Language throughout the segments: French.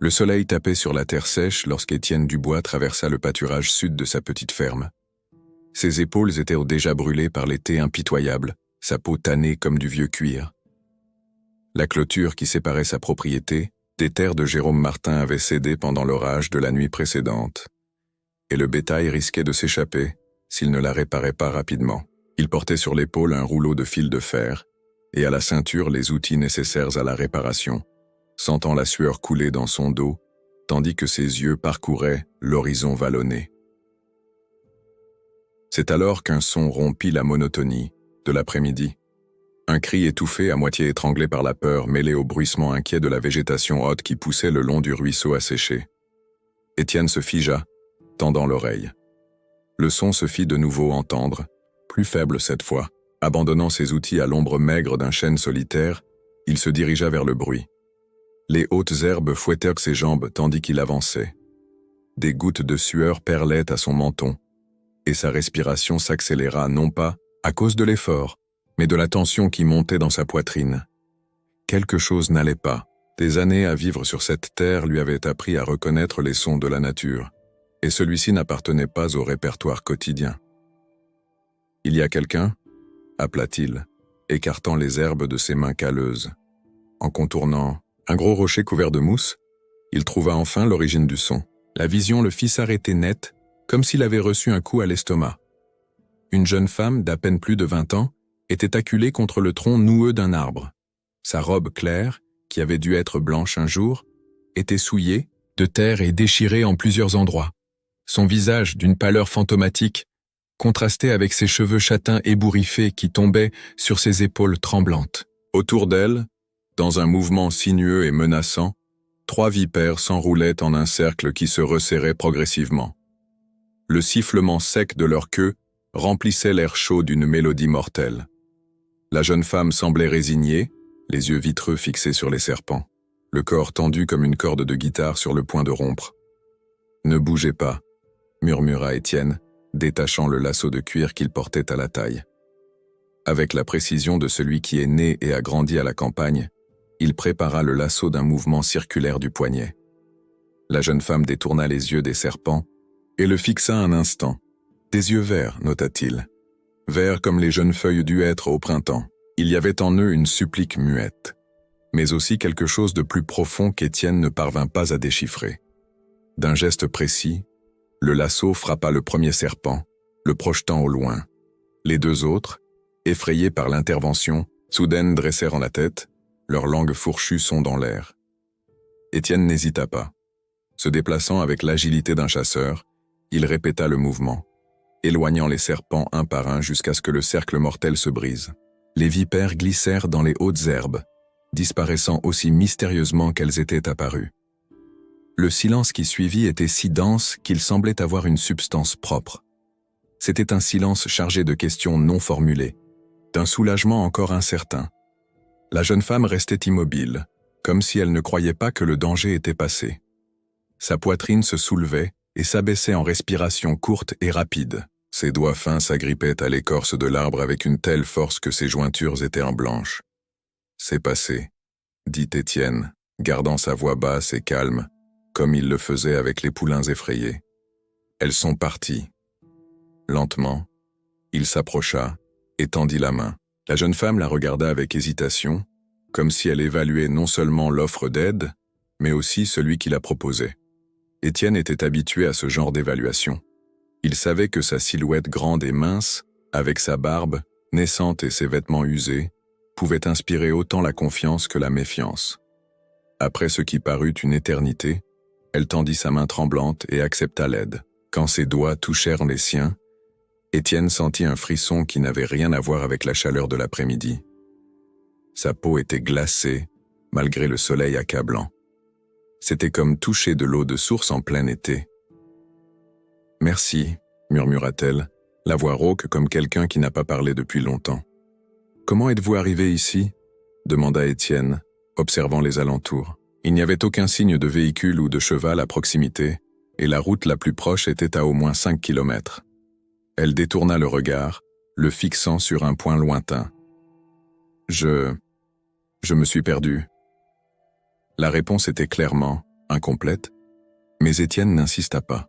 Le soleil tapait sur la terre sèche lorsqu'Étienne Dubois traversa le pâturage sud de sa petite ferme. Ses épaules étaient déjà brûlées par l'été impitoyable, sa peau tannée comme du vieux cuir. La clôture qui séparait sa propriété des terres de Jérôme Martin avait cédé pendant l'orage de la nuit précédente, et le bétail risquait de s'échapper s'il ne la réparait pas rapidement. Il portait sur l'épaule un rouleau de fil de fer, et à la ceinture les outils nécessaires à la réparation, sentant la sueur couler dans son dos, tandis que ses yeux parcouraient l'horizon vallonné. C'est alors qu'un son rompit la monotonie de l'après-midi. Un cri étouffé à moitié étranglé par la peur mêlé au bruissement inquiet de la végétation haute qui poussait le long du ruisseau asséché. Étienne se figea, tendant l'oreille. Le son se fit de nouveau entendre, plus faible cette fois. Abandonnant ses outils à l'ombre maigre d'un chêne solitaire, il se dirigea vers le bruit. Les hautes herbes fouettèrent ses jambes tandis qu'il avançait. Des gouttes de sueur perlaient à son menton, et sa respiration s'accéléra non pas à cause de l'effort, mais de la tension qui montait dans sa poitrine. Quelque chose n'allait pas. Des années à vivre sur cette terre lui avaient appris à reconnaître les sons de la nature, et celui-ci n'appartenait pas au répertoire quotidien. « Il y a quelqu'un » appela-t-il, écartant les herbes de ses mains calleuses. En contournant un gros rocher couvert de mousse, il trouva enfin l'origine du son. La vision le fit s'arrêter net, comme s'il avait reçu un coup à l'estomac. Une jeune femme d'à peine plus de 20 ans était acculée contre le tronc noueux d'un arbre. Sa robe claire, qui avait dû être blanche un jour, était souillée de terre et déchirée en plusieurs endroits. Son visage, d'une pâleur fantomatique, contrastait avec ses cheveux châtains ébouriffés qui tombaient sur ses épaules tremblantes. Autour d'elle, dans un mouvement sinueux et menaçant, 3 vipères s'enroulaient en un cercle qui se resserrait progressivement. Le sifflement sec de leur queue remplissait l'air chaud d'une mélodie mortelle. La jeune femme semblait résignée, les yeux vitreux fixés sur les serpents, le corps tendu comme une corde de guitare sur le point de rompre. « Ne bougez pas », murmura Étienne, détachant le lasso de cuir qu'il portait à la taille. Avec la précision de celui qui est né et a grandi à la campagne, il prépara le lasso d'un mouvement circulaire du poignet. La jeune femme détourna les yeux des serpents et le fixa un instant. Des yeux verts, nota-t-il. Verts comme les jeunes feuilles du hêtre au printemps. Il y avait en eux une supplique muette, mais aussi quelque chose de plus profond qu'Étienne ne parvint pas à déchiffrer. D'un geste précis, le lasso frappa le premier serpent, le projetant au loin. Les 2 autres, effrayés par l'intervention, soudain dressèrent la tête, leurs langues fourchues sondant l'air. Étienne n'hésita pas. Se déplaçant avec l'agilité d'un chasseur, il répéta le mouvement, éloignant les serpents un par un jusqu'à ce que le cercle mortel se brise. Les vipères glissèrent dans les hautes herbes, disparaissant aussi mystérieusement qu'elles étaient apparues. Le silence qui suivit était si dense qu'il semblait avoir une substance propre. C'était un silence chargé de questions non formulées, d'un soulagement encore incertain. La jeune femme restait immobile, comme si elle ne croyait pas que le danger était passé. Sa poitrine se soulevait et s'abaissait en respiration courte et rapide. Ses doigts fins s'agrippaient à l'écorce de l'arbre avec une telle force que ses jointures étaient en blanche. « C'est passé », dit Étienne, gardant sa voix basse et calme, comme il le faisait avec les poulains effrayés. « Elles sont parties. » Lentement, il s'approcha et tendit la main. La jeune femme la regarda avec hésitation, comme si elle évaluait non seulement l'offre d'aide, mais aussi celui qui la proposait. Étienne était habitué à ce genre d'évaluation. Il savait que sa silhouette grande et mince, avec sa barbe, naissante et ses vêtements usés, pouvait inspirer autant la confiance que la méfiance. Après ce qui parut une éternité, elle tendit sa main tremblante et accepta l'aide. Quand ses doigts touchèrent les siens, Étienne sentit un frisson qui n'avait rien à voir avec la chaleur de l'après-midi. Sa peau était glacée, malgré le soleil accablant. C'était comme toucher de l'eau de source en plein été. « Merci », murmura-t-elle, la voix rauque comme quelqu'un qui n'a pas parlé depuis longtemps. « Comment êtes-vous arrivé ici ?» demanda Étienne, observant les alentours. Il n'y avait aucun signe de véhicule ou de cheval à proximité, et la route la plus proche était à au moins 5 kilomètres. Elle détourna le regard, le fixant sur un point lointain. « Je me suis perdu. » La réponse était clairement incomplète, mais Étienne n'insista pas.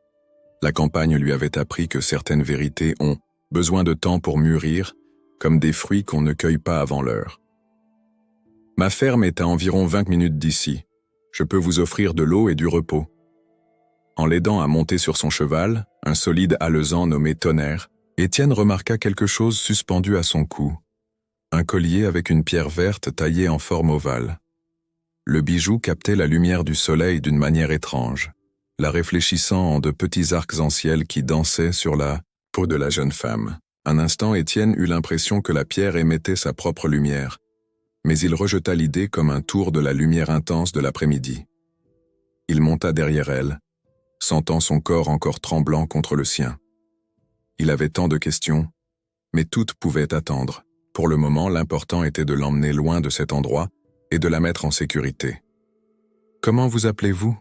La campagne lui avait appris que certaines vérités ont besoin de temps pour mûrir, comme des fruits qu'on ne cueille pas avant l'heure. « Ma ferme est à environ 20 minutes d'ici. Je peux vous offrir de l'eau et du repos. » En l'aidant à monter sur son cheval, un solide alezan nommé Tonnerre, Étienne remarqua quelque chose suspendu à son cou. Un collier avec une pierre verte taillée en forme ovale. Le bijou captait la lumière du soleil d'une manière étrange, la réfléchissant en de petits arcs en ciel qui dansaient sur la peau de la jeune femme. Un instant, Étienne eut l'impression que la pierre émettait sa propre lumière, mais il rejeta l'idée comme un tour de la lumière intense de l'après-midi. Il monta derrière elle, sentant son corps encore tremblant contre le sien. Il avait tant de questions, mais toutes pouvaient attendre. Pour le moment, l'important était de l'emmener loin de cet endroit et de la mettre en sécurité. « Comment vous appelez-vous »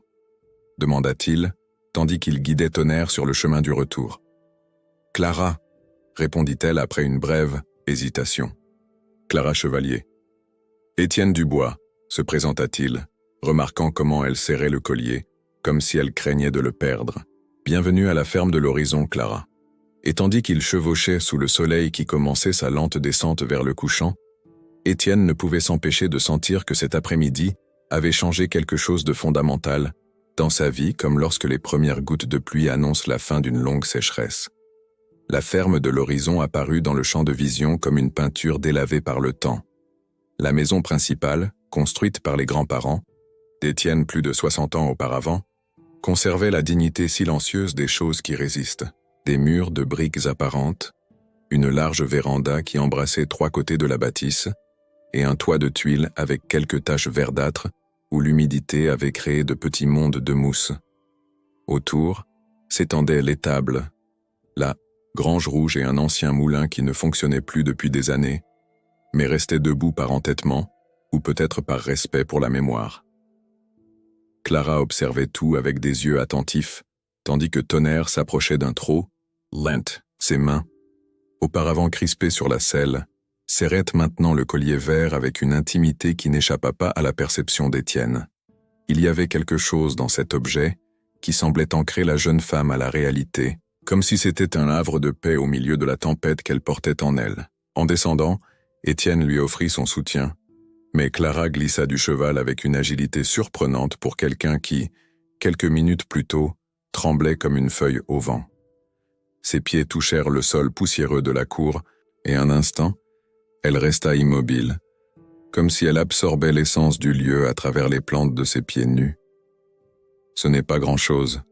demanda-t-il, tandis qu'il guidait Tonnerre sur le chemin du retour. « Clara » répondit-elle après une brève hésitation. « Clara Chevalier. »« Étienne Dubois » se présenta-t-il, remarquant comment elle serrait le collier, comme si elle craignait de le perdre. « Bienvenue à la ferme de l'horizon, Clara. » Et tandis qu'il chevauchait sous le soleil qui commençait sa lente descente vers le couchant, Étienne ne pouvait s'empêcher de sentir que cet après-midi avait changé quelque chose de fondamental dans sa vie, comme lorsque les premières gouttes de pluie annoncent la fin d'une longue sécheresse. La ferme de l'horizon apparut dans le champ de vision comme une peinture délavée par le temps. La maison principale, construite par les grands-parents, d'Étienne plus de 60 ans auparavant, conservait la dignité silencieuse des choses qui résistent. Des murs de briques apparentes, une large véranda qui embrassait 3 côtés de la bâtisse, et un toit de tuiles avec quelques taches verdâtres où l'humidité avait créé de petits mondes de mousse. Autour s'étendaient l'étable, la grange rouge et un ancien moulin qui ne fonctionnait plus depuis des années, mais restait debout par entêtement, ou peut-être par respect pour la mémoire. Clara observait tout avec des yeux attentifs, tandis que Tonnerre s'approchait d'un trot, lent, ses mains, auparavant crispées sur la selle, serraient maintenant le collier vert avec une intimité qui n'échappa pas à la perception d'Étienne. Il y avait quelque chose dans cet objet qui semblait ancrer la jeune femme à la réalité, comme si c'était un havre de paix au milieu de la tempête qu'elle portait en elle. En descendant, Étienne lui offrit son soutien, mais Clara glissa du cheval avec une agilité surprenante pour quelqu'un qui, quelques minutes plus tôt, tremblait comme une feuille au vent. Ses pieds touchèrent le sol poussiéreux de la cour, et un instant, elle resta immobile, comme si elle absorbait l'essence du lieu à travers les plantes de ses pieds nus. « Ce n'est pas grand-chose »,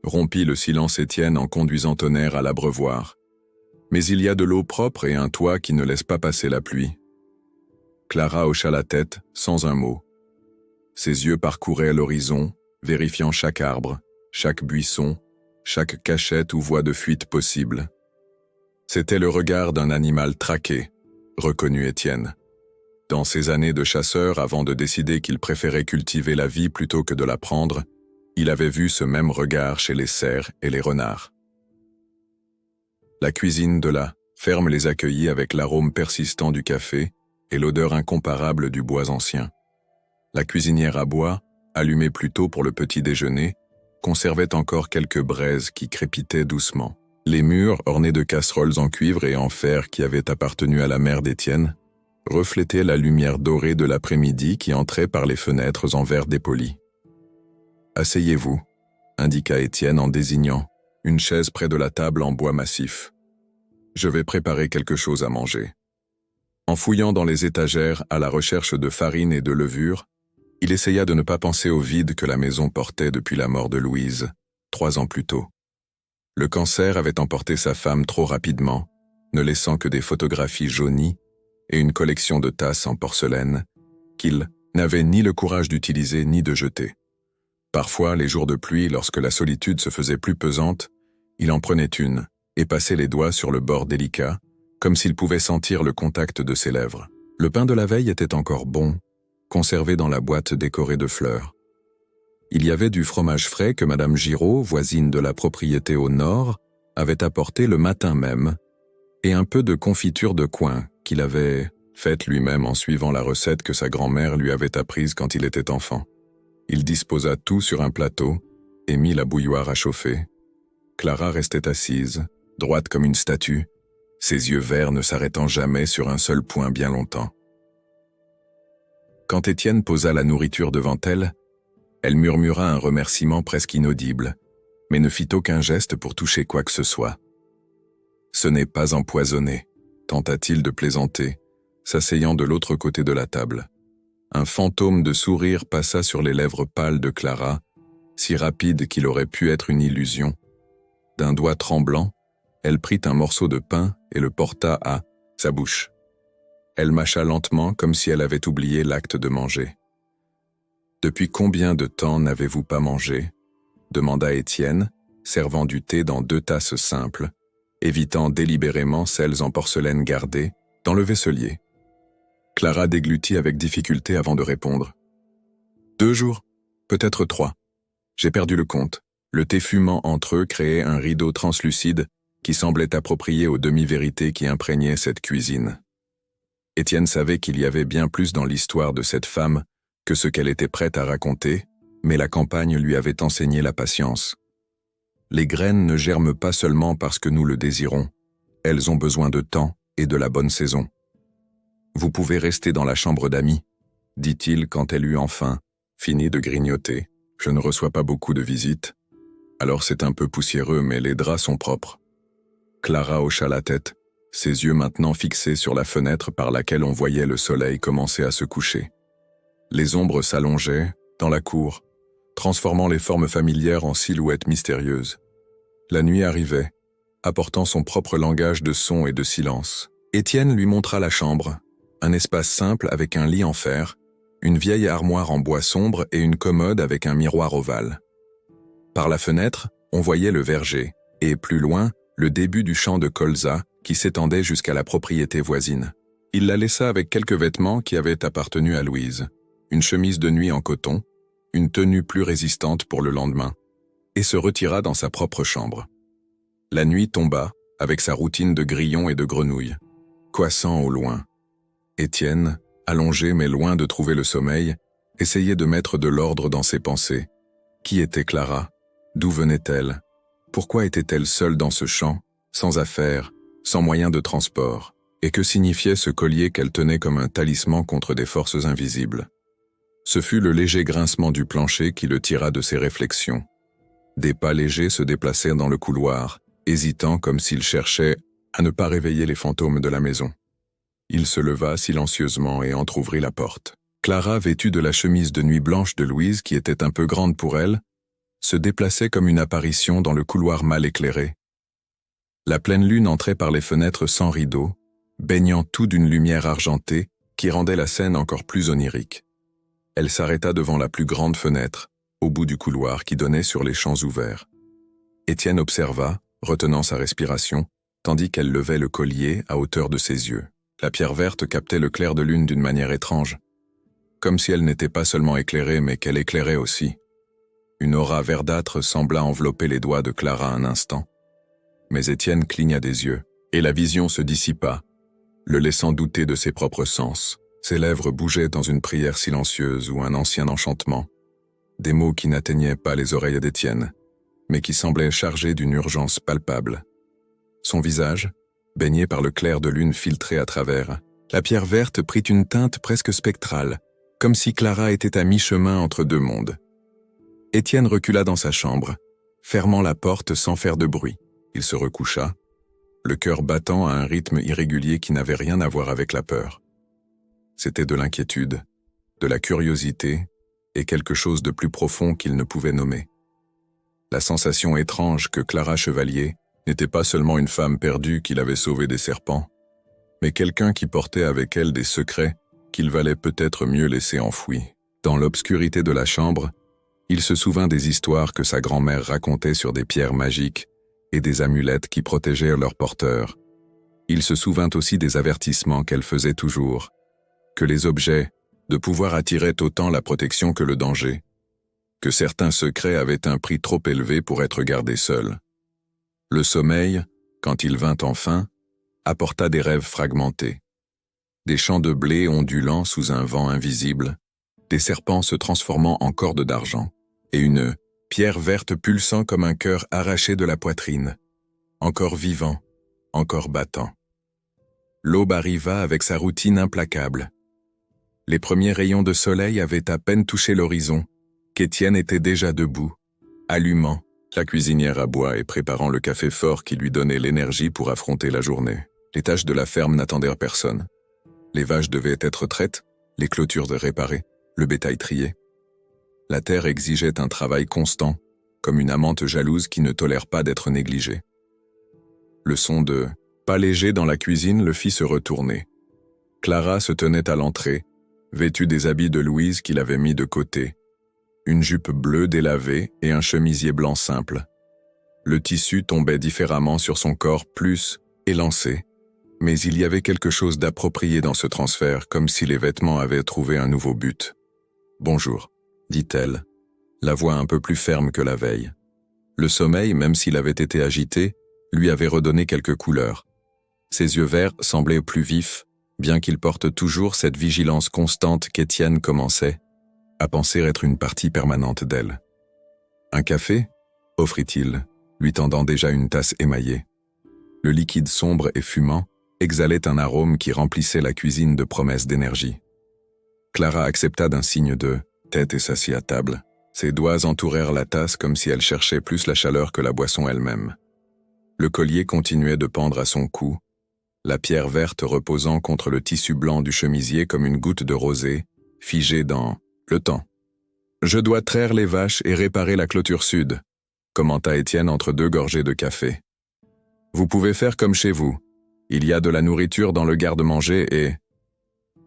rompit le silence Étienne en conduisant Tonnerre à l'abreuvoir. « Mais il y a de l'eau propre et un toit qui ne laisse pas passer la pluie. » Clara hocha la tête, sans un mot. Ses yeux parcouraient l'horizon, vérifiant chaque arbre, chaque buisson, chaque cachette ou voie de fuite possible. C'était le regard d'un animal traqué, reconnut Étienne. Dans ses années de chasseur, avant de décider qu'il préférait cultiver la vie plutôt que de la prendre, il avait vu ce même regard chez les cerfs et les renards. La cuisine de la ferme les accueillit avec l'arôme persistant du café et l'odeur incomparable du bois ancien. La cuisinière à bois, allumée plus tôt pour le petit déjeuner, conservait encore quelques braises qui crépitaient doucement. Les murs, ornés de casseroles en cuivre et en fer qui avaient appartenu à la mère d'Étienne, reflétaient la lumière dorée de l'après-midi qui entrait par les fenêtres en verre dépoli. « Asseyez-vous », indiqua Étienne en désignant une chaise près de la table en bois massif. « Je vais préparer quelque chose à manger. » En fouillant dans les étagères à la recherche de farine et de levure, il essaya de ne pas penser au vide que la maison portait depuis la mort de Louise, 3 ans plus tôt. Le cancer avait emporté sa femme trop rapidement, ne laissant que des photographies jaunies et une collection de tasses en porcelaine qu'il n'avait ni le courage d'utiliser ni de jeter. Parfois, les jours de pluie, lorsque la solitude se faisait plus pesante, il en prenait une et passait les doigts sur le bord délicat, comme s'il pouvait sentir le contact de ses lèvres. Le pain de la veille était encore bon, conservé dans la boîte décorée de fleurs. Il y avait du fromage frais que Madame Giraud, voisine de la propriété au nord, avait apporté le matin même, et un peu de confiture de coing qu'il avait faite lui-même en suivant la recette que sa grand-mère lui avait apprise quand il était enfant. Il disposa tout sur un plateau et mit la bouilloire à chauffer. Clara restait assise, droite comme une statue, ses yeux verts ne s'arrêtant jamais sur un seul point bien longtemps. Quand Étienne posa la nourriture devant elle, elle murmura un remerciement presque inaudible, mais ne fit aucun geste pour toucher quoi que ce soit. « Ce n'est pas empoisonné », tenta-t-il de plaisanter, s'asseyant de l'autre côté de la table. Un fantôme de sourire passa sur les lèvres pâles de Clara, si rapide qu'il aurait pu être une illusion. D'un doigt tremblant, elle prit un morceau de pain et le porta à sa bouche. Elle mâcha lentement comme si elle avait oublié l'acte de manger. « Depuis combien de temps n'avez-vous pas mangé ?» demanda Étienne, servant du thé dans 2 tasses simples, évitant délibérément celles en porcelaine gardées dans le vaisselier. Clara déglutit avec difficulté avant de répondre. « 2 jours, peut-être 3. J'ai perdu le compte. » Le thé fumant entre eux créait un rideau translucide qui semblait approprié aux demi-vérités qui imprégnaient cette cuisine. Étienne savait qu'il y avait bien plus dans l'histoire de cette femme que ce qu'elle était prête à raconter, mais la campagne lui avait enseigné la patience. Les graines ne germent pas seulement parce que nous le désirons, elles ont besoin de temps et de la bonne saison. « Vous pouvez rester dans la chambre d'amis, » dit-il quand elle eut enfin fini de grignoter. « Je ne reçois pas beaucoup de visites. Alors c'est un peu poussiéreux, mais les draps sont propres. » Clara hocha la tête, ses yeux maintenant fixés sur la fenêtre par laquelle on voyait le soleil commencer à se coucher. Les ombres s'allongeaient, dans la cour, transformant les formes familières en silhouettes mystérieuses. La nuit arrivait, apportant son propre langage de sons et de silence. Étienne lui montra la chambre, un espace simple avec un lit en fer, une vieille armoire en bois sombre et une commode avec un miroir ovale. Par la fenêtre, on voyait le verger, et plus loin, le début du champ de colza qui s'étendait jusqu'à la propriété voisine. Il la laissa avec quelques vêtements qui avaient appartenu à Louise, une chemise de nuit en coton, une tenue plus résistante pour le lendemain, et se retira dans sa propre chambre. La nuit tomba, avec sa routine de grillons et de grenouilles, coassant au loin. Étienne, allongé mais loin de trouver le sommeil, essayait de mettre de l'ordre dans ses pensées. Qui était Clara? D'où venait-elle? Pourquoi était-elle seule dans ce champ, sans affaires, sans moyens de transport? Et que signifiait ce collier qu'elle tenait comme un talisman contre des forces invisibles? Ce fut le léger grincement du plancher qui le tira de ses réflexions. Des pas légers se déplacèrent dans le couloir, hésitant comme s'il cherchait à ne pas réveiller les fantômes de la maison. Il se leva silencieusement et entr'ouvrit la porte. Clara, vêtue de la chemise de nuit blanche de Louise qui était un peu grande pour elle, se déplaçait comme une apparition dans le couloir mal éclairé. La pleine lune entrait par les fenêtres sans rideaux, baignant tout d'une lumière argentée qui rendait la scène encore plus onirique. Elle s'arrêta devant la plus grande fenêtre, au bout du couloir qui donnait sur les champs ouverts. Étienne observa, retenant sa respiration, tandis qu'elle levait le collier à hauteur de ses yeux. La pierre verte captait le clair de lune d'une manière étrange, comme si elle n'était pas seulement éclairée mais qu'elle éclairait aussi. Une aura verdâtre sembla envelopper les doigts de Clara un instant. Mais Étienne cligna des yeux, et la vision se dissipa, le laissant douter de ses propres sens. Ses lèvres bougeaient dans une prière silencieuse ou un ancien enchantement. Des mots qui n'atteignaient pas les oreilles d'Étienne, mais qui semblaient chargés d'une urgence palpable. Son visage, baigné par le clair de lune filtré à travers, la pierre verte prit une teinte presque spectrale, comme si Clara était à mi-chemin entre 2 mondes. Étienne recula dans sa chambre, fermant la porte sans faire de bruit. Il se recoucha, le cœur battant à un rythme irrégulier qui n'avait rien à voir avec la peur. C'était de l'inquiétude, de la curiosité et quelque chose de plus profond qu'il ne pouvait nommer. La sensation étrange que Clara Chevalier n'était pas seulement une femme perdue qu'il avait sauvée des serpents, mais quelqu'un qui portait avec elle des secrets qu'il valait peut-être mieux laisser enfouis. Dans l'obscurité de la chambre, il se souvint des histoires que sa grand-mère racontait sur des pierres magiques et des amulettes qui protégeaient leurs porteurs. Il se souvint aussi des avertissements qu'elle faisait toujours, que les objets de pouvoir attiraient autant la protection que le danger, que certains secrets avaient un prix trop élevé pour être gardés seuls. Le sommeil, quand il vint enfin, apporta des rêves fragmentés, des champs de blé ondulants sous un vent invisible, des serpents se transformant en cordes d'argent, et une pierre verte pulsant comme un cœur arraché de la poitrine, encore vivant, encore battant. L'aube arriva avec sa routine implacable. Les premiers rayons de soleil avaient à peine touché l'horizon, qu'Étienne était déjà debout, allumant la cuisinière à bois et préparant le café fort qui lui donnait l'énergie pour affronter la journée. Les tâches de la ferme n'attendirent personne. Les vaches devaient être traites, les clôtures réparées, le bétail trié. La terre exigeait un travail constant, comme une amante jalouse qui ne tolère pas d'être négligée. Le son de pas léger dans la cuisine le fit se retourner. Clara se tenait à l'entrée, vêtue des habits de Louise qu'il avait mis de côté, une jupe bleue délavée et un chemisier blanc simple. Le tissu tombait différemment sur son corps plus élancé, mais il y avait quelque chose d'approprié dans ce transfert, comme si les vêtements avaient trouvé un nouveau but. « Bonjour », dit-elle, la voix un peu plus ferme que la veille. Le sommeil, même s'il avait été agité, lui avait redonné quelques couleurs. Ses yeux verts semblaient plus vifs, bien qu'il porte toujours cette vigilance constante qu'Étienne commençait à penser être une partie permanente d'elle. « Un café ?» offrit-il, lui tendant déjà une tasse émaillée. Le liquide sombre et fumant exhalait un arôme qui remplissait la cuisine de promesses d'énergie. Clara accepta d'un signe de tête et s'assit à table. Ses doigts entourèrent la tasse comme si elle cherchait plus la chaleur que la boisson elle-même. Le collier continuait de pendre à son cou, la pierre verte reposant contre le tissu blanc du chemisier comme une goutte de rosée, figée dans le temps. « Je dois traire les vaches et réparer la clôture sud », commenta Étienne entre deux gorgées de café. « Vous pouvez faire comme chez vous. Il y a de la nourriture dans le garde-manger et… »«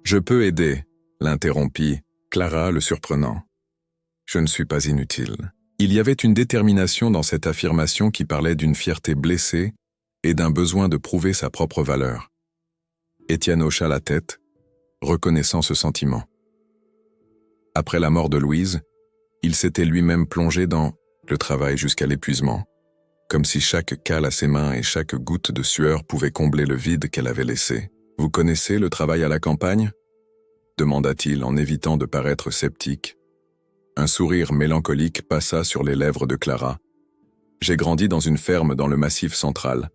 Je peux aider », l'interrompit Clara, le surprenant. « Je ne suis pas inutile. » Il y avait une détermination dans cette affirmation qui parlait d'une fierté blessée et d'un besoin de prouver sa propre valeur. Étienne hocha la tête, reconnaissant ce sentiment. Après la mort de Louise, il s'était lui-même plongé dans le travail jusqu'à l'épuisement, comme si chaque cale à ses mains et chaque goutte de sueur pouvait combler le vide qu'elle avait laissé. « Vous connaissez le travail à la campagne ?» demanda-t-il en évitant de paraître sceptique. Un sourire mélancolique passa sur les lèvres de Clara. « J'ai grandi dans une ferme dans le Massif central.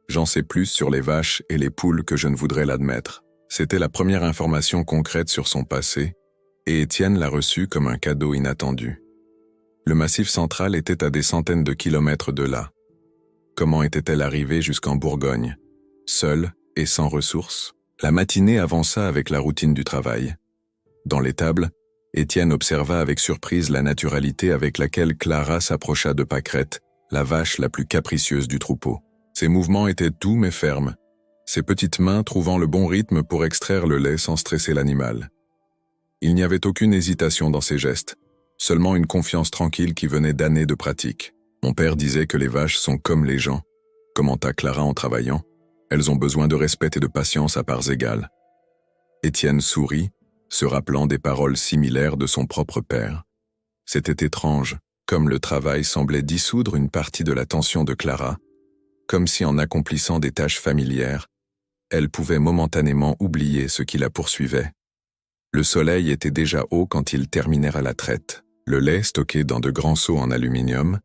J'en sais plus sur les vaches et les poules que je ne voudrais l'admettre. » C'était la première information concrète sur son passé, et Étienne l'a reçue comme un cadeau inattendu. Le Massif central était à des centaines de kilomètres de là. Comment était-elle arrivée jusqu'en Bourgogne, seule et sans ressources? La matinée avança avec la routine du travail. Dans l'étable, Étienne observa avec surprise la naturalité avec laquelle Clara s'approcha de Pâquerette, la vache la plus capricieuse du troupeau. Ses mouvements étaient doux mais fermes, ses petites mains trouvant le bon rythme pour extraire le lait sans stresser l'animal. Il n'y avait aucune hésitation dans ses gestes, seulement une confiance tranquille qui venait d'années de pratique. Mon père disait que les vaches sont comme les gens, commenta Clara en travaillant. Elles ont besoin de respect et de patience à parts égales. Étienne sourit, se rappelant des paroles similaires de son propre père. C'était étrange, comme le travail semblait dissoudre une partie de la tension de Clara, comme si en accomplissant des tâches familières, elle pouvait momentanément oublier ce qui la poursuivait. Le soleil était déjà haut quand ils terminèrent à la traite. Le lait, stocké dans de grands seaux en aluminium,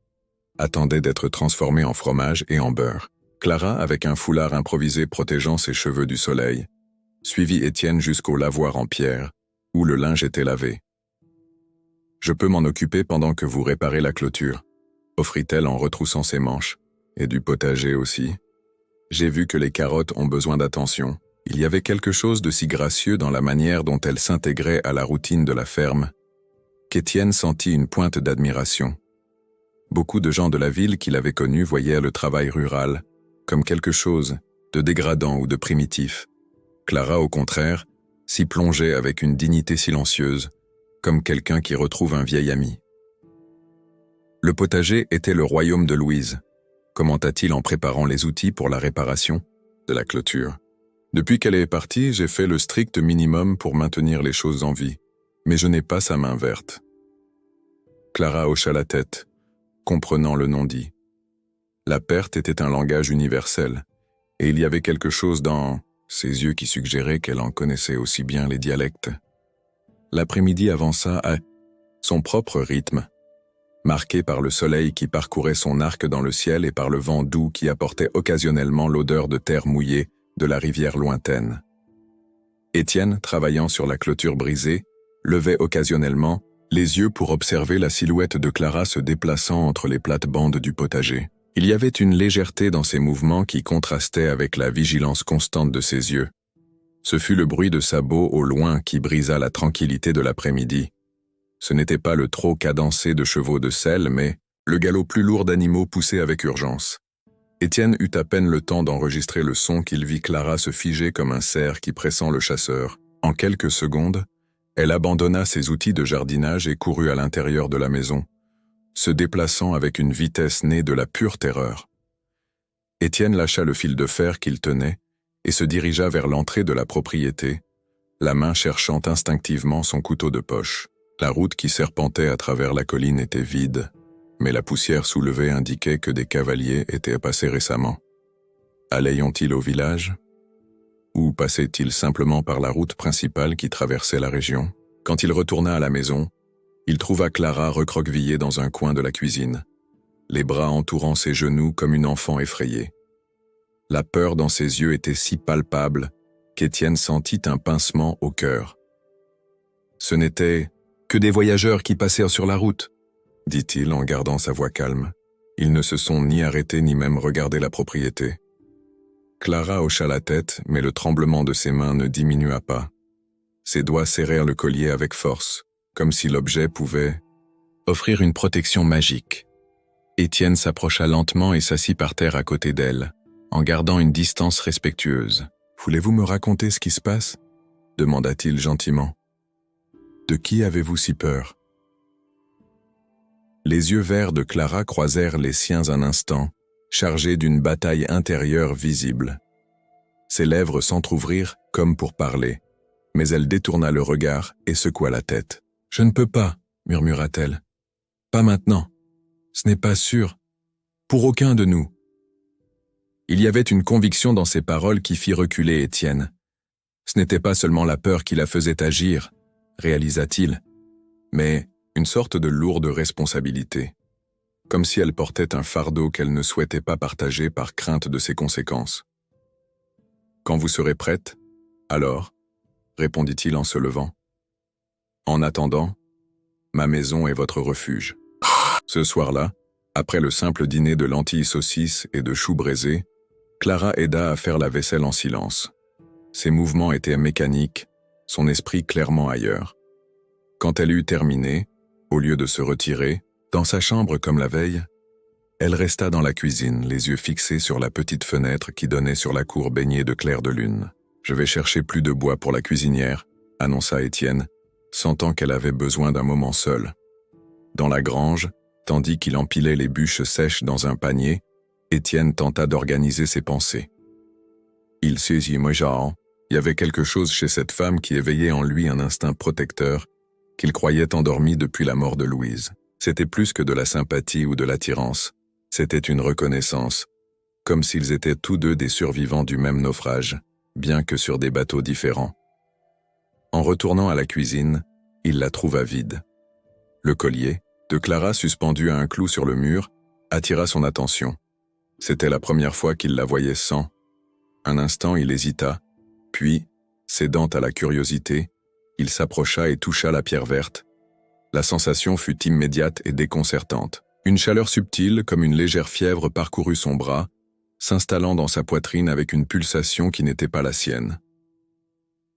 attendait d'être transformé en fromage et en beurre. Clara, avec un foulard improvisé protégeant ses cheveux du soleil, suivit Étienne jusqu'au lavoir en pierre, où le linge était lavé. « Je peux m'en occuper pendant que vous réparez la clôture », offrit-elle en retroussant ses manches, « et du potager aussi. J'ai vu que les carottes ont besoin d'attention. » Il y avait quelque chose de si gracieux dans la manière dont elle s'intégrait à la routine de la ferme, qu'Étienne sentit une pointe d'admiration. Beaucoup de gens de la ville qu'il avait connus voyaient le travail rural comme quelque chose de dégradant ou de primitif. Clara, au contraire, s'y plongeait avec une dignité silencieuse, comme quelqu'un qui retrouve un vieil ami. Le potager était le royaume de Louise, commenta-t-il en préparant les outils pour la réparation de la clôture. Depuis qu'elle est partie, j'ai fait le strict minimum pour maintenir les choses en vie, mais je n'ai pas sa main verte. Clara hocha la tête, comprenant le non-dit. La perte était un langage universel, et il y avait quelque chose dans ses yeux qui suggérait qu'elle en connaissait aussi bien les dialectes. L'après-midi avança à son propre rythme, marqué par le soleil qui parcourait son arc dans le ciel et par le vent doux qui apportait occasionnellement l'odeur de terre mouillée de la rivière lointaine. Étienne, travaillant sur la clôture brisée, levait occasionnellement les yeux pour observer la silhouette de Clara se déplaçant entre les plates-bandes du potager. Il y avait une légèreté dans ses mouvements qui contrastait avec la vigilance constante de ses yeux. Ce fut le bruit de sabots au loin qui brisa la tranquillité de l'après-midi. Ce n'était pas le trot cadencé de chevaux de selle, mais le galop plus lourd d'animaux poussés avec urgence. Étienne eut à peine le temps d'enregistrer le son qu'il vit Clara se figer comme un cerf qui pressent le chasseur. En quelques secondes, elle abandonna ses outils de jardinage et courut à l'intérieur de la maison, se déplaçant avec une vitesse née de la pure terreur. Étienne lâcha le fil de fer qu'il tenait et se dirigea vers l'entrée de la propriété, la main cherchant instinctivement son couteau de poche. La route qui serpentait à travers la colline était vide, mais la poussière soulevée indiquait que des cavaliers étaient passés récemment. Allaient-ils au village? Ou passaient-ils simplement par la route principale qui traversait la région? Quand il retourna à la maison, il trouva Clara recroquevillée dans un coin de la cuisine, les bras entourant ses genoux comme une enfant effrayée. La peur dans ses yeux était si palpable qu'Étienne sentit un pincement au cœur. « Ce n'étaient que des voyageurs qui passèrent sur la route », dit-il en gardant sa voix calme. Ils ne se sont ni arrêtés ni même regardé la propriété. Clara hocha la tête, mais le tremblement de ses mains ne diminua pas. Ses doigts serrèrent le collier avec force, comme si l'objet pouvait offrir une protection magique. Étienne s'approcha lentement et s'assit par terre à côté d'elle, en gardant une distance respectueuse. « Voulez-vous me raconter ce qui se passe ?» demanda-t-il gentiment. « De qui avez-vous si peur ?» Les yeux verts de Clara croisèrent les siens un instant, chargés d'une bataille intérieure visible. Ses lèvres s'entr'ouvrirent comme pour parler, mais elle détourna le regard et secoua la tête. « Je ne peux pas, » murmura-t-elle. « Pas maintenant. Ce n'est pas sûr. Pour aucun de nous. » Il y avait une conviction dans ses paroles qui fit reculer Étienne. Ce n'était pas seulement la peur qui la faisait agir, réalisa-t-il, mais une sorte de lourde responsabilité, comme si elle portait un fardeau qu'elle ne souhaitait pas partager par crainte de ses conséquences. « Quand vous serez prête, alors, » répondit-il en se levant. « En attendant, ma maison est votre refuge. » Ce soir-là, après le simple dîner de lentilles saucisses et de choux braisés, Clara aida à faire la vaisselle en silence. Ses mouvements étaient mécaniques, son esprit clairement ailleurs. Quand elle eut terminé, au lieu de se retirer, dans sa chambre comme la veille, elle resta dans la cuisine, les yeux fixés sur la petite fenêtre qui donnait sur la cour baignée de clair de lune. « Je vais chercher plus de bois pour la cuisinière », annonça Étienne, sentant qu'elle avait besoin d'un moment seul. Dans la grange, tandis qu'il empilait les bûches sèches dans un panier, Étienne tenta d'organiser ses pensées. Il saisit Mojan. Il y avait quelque chose chez cette femme qui éveillait en lui un instinct protecteur qu'il croyait endormi depuis la mort de Louise. C'était plus que de la sympathie ou de l'attirance, c'était une reconnaissance, comme s'ils étaient tous deux des survivants du même naufrage, bien que sur des bateaux différents. En retournant à la cuisine, il la trouva vide. Le collier, de Clara suspendu à un clou sur le mur, attira son attention. C'était la première fois qu'il la voyait sans. Un instant, il hésita, puis, cédant à la curiosité, il s'approcha et toucha la pierre verte. La sensation fut immédiate et déconcertante. Une chaleur subtile, comme une légère fièvre, parcourut son bras, s'installant dans sa poitrine avec une pulsation qui n'était pas la sienne.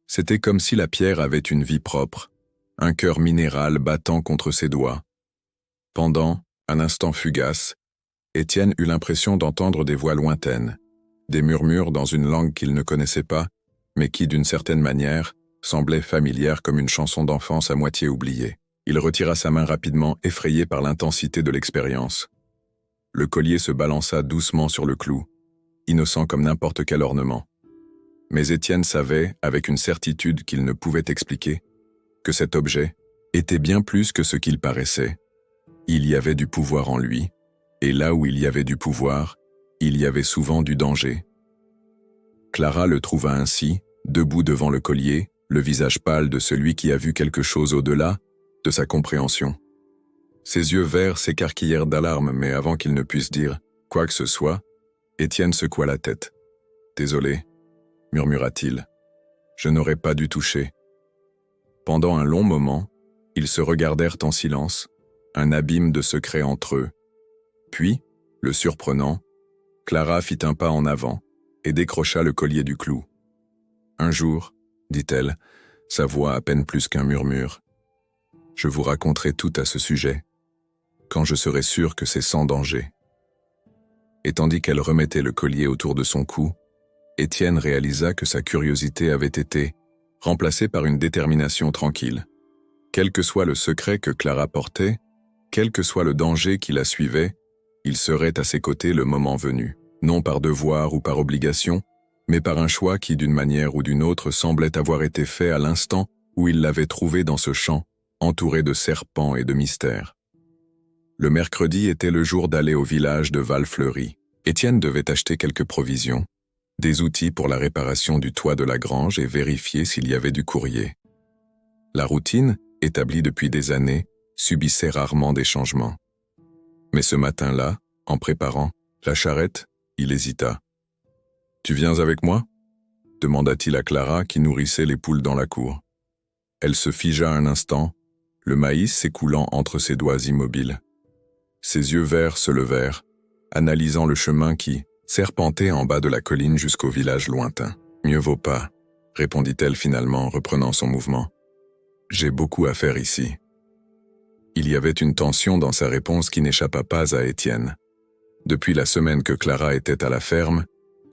C'était comme si la pierre avait une vie propre, un cœur minéral battant contre ses doigts. Pendant un instant fugace, Étienne eut l'impression d'entendre des voix lointaines, des murmures dans une langue qu'il ne connaissait pas, mais qui, d'une certaine manière, semblait familière comme une chanson d'enfance à moitié oubliée. Il retira sa main rapidement, effrayé par l'intensité de l'expérience. Le collier se balança doucement sur le clou, innocent comme n'importe quel ornement. Mais Étienne savait, avec une certitude qu'il ne pouvait expliquer, que cet objet était bien plus que ce qu'il paraissait. Il y avait du pouvoir en lui, et là où il y avait du pouvoir, il y avait souvent du danger. Clara le trouva ainsi, debout devant le collier, le visage pâle de celui qui a vu quelque chose au-delà de sa compréhension. Ses yeux verts s'écarquillèrent d'alarme, mais avant qu'il ne puisse dire quoi que ce soit, Étienne secoua la tête. « Désolé, » murmura-t-il. « Je n'aurais pas dû toucher. » Pendant un long moment, ils se regardèrent en silence, un abîme de secrets entre eux. Puis, le surprenant, Clara fit un pas en avant et décrocha le collier du clou. « Un jour, » dit-elle, sa voix à peine plus qu'un murmure, « je vous raconterai tout à ce sujet, quand je serai sûr que c'est sans danger. » Et tandis qu'elle remettait le collier autour de son cou, Étienne réalisa que sa curiosité avait été remplacée par une détermination tranquille. Quel que soit le secret que Clara portait, quel que soit le danger qui la suivait, il serait à ses côtés le moment venu, non par devoir ou par obligation, mais par un choix qui, d'une manière ou d'une autre, semblait avoir été fait à l'instant où il l'avait trouvé dans ce champ, entouré de serpents et de mystères. Le mercredi était le jour d'aller au village de Valfleury. Étienne devait acheter quelques provisions, des outils pour la réparation du toit de la grange et vérifier s'il y avait du courrier. La routine, établie depuis des années, subissait rarement des changements. Mais ce matin-là, en préparant la charrette, il hésita. « Tu viens avec moi ?» demanda-t-il à Clara qui nourrissait les poules dans la cour. Elle se figea un instant, le maïs s'écoulant entre ses doigts immobiles. Ses yeux verts se levèrent, analysant le chemin qui serpentait en bas de la colline jusqu'au village lointain. « Mieux vaut pas », répondit-elle finalement, reprenant son mouvement. « J'ai beaucoup à faire ici. » Il y avait une tension dans sa réponse qui n'échappa pas à Étienne. Depuis la semaine que Clara était à la ferme,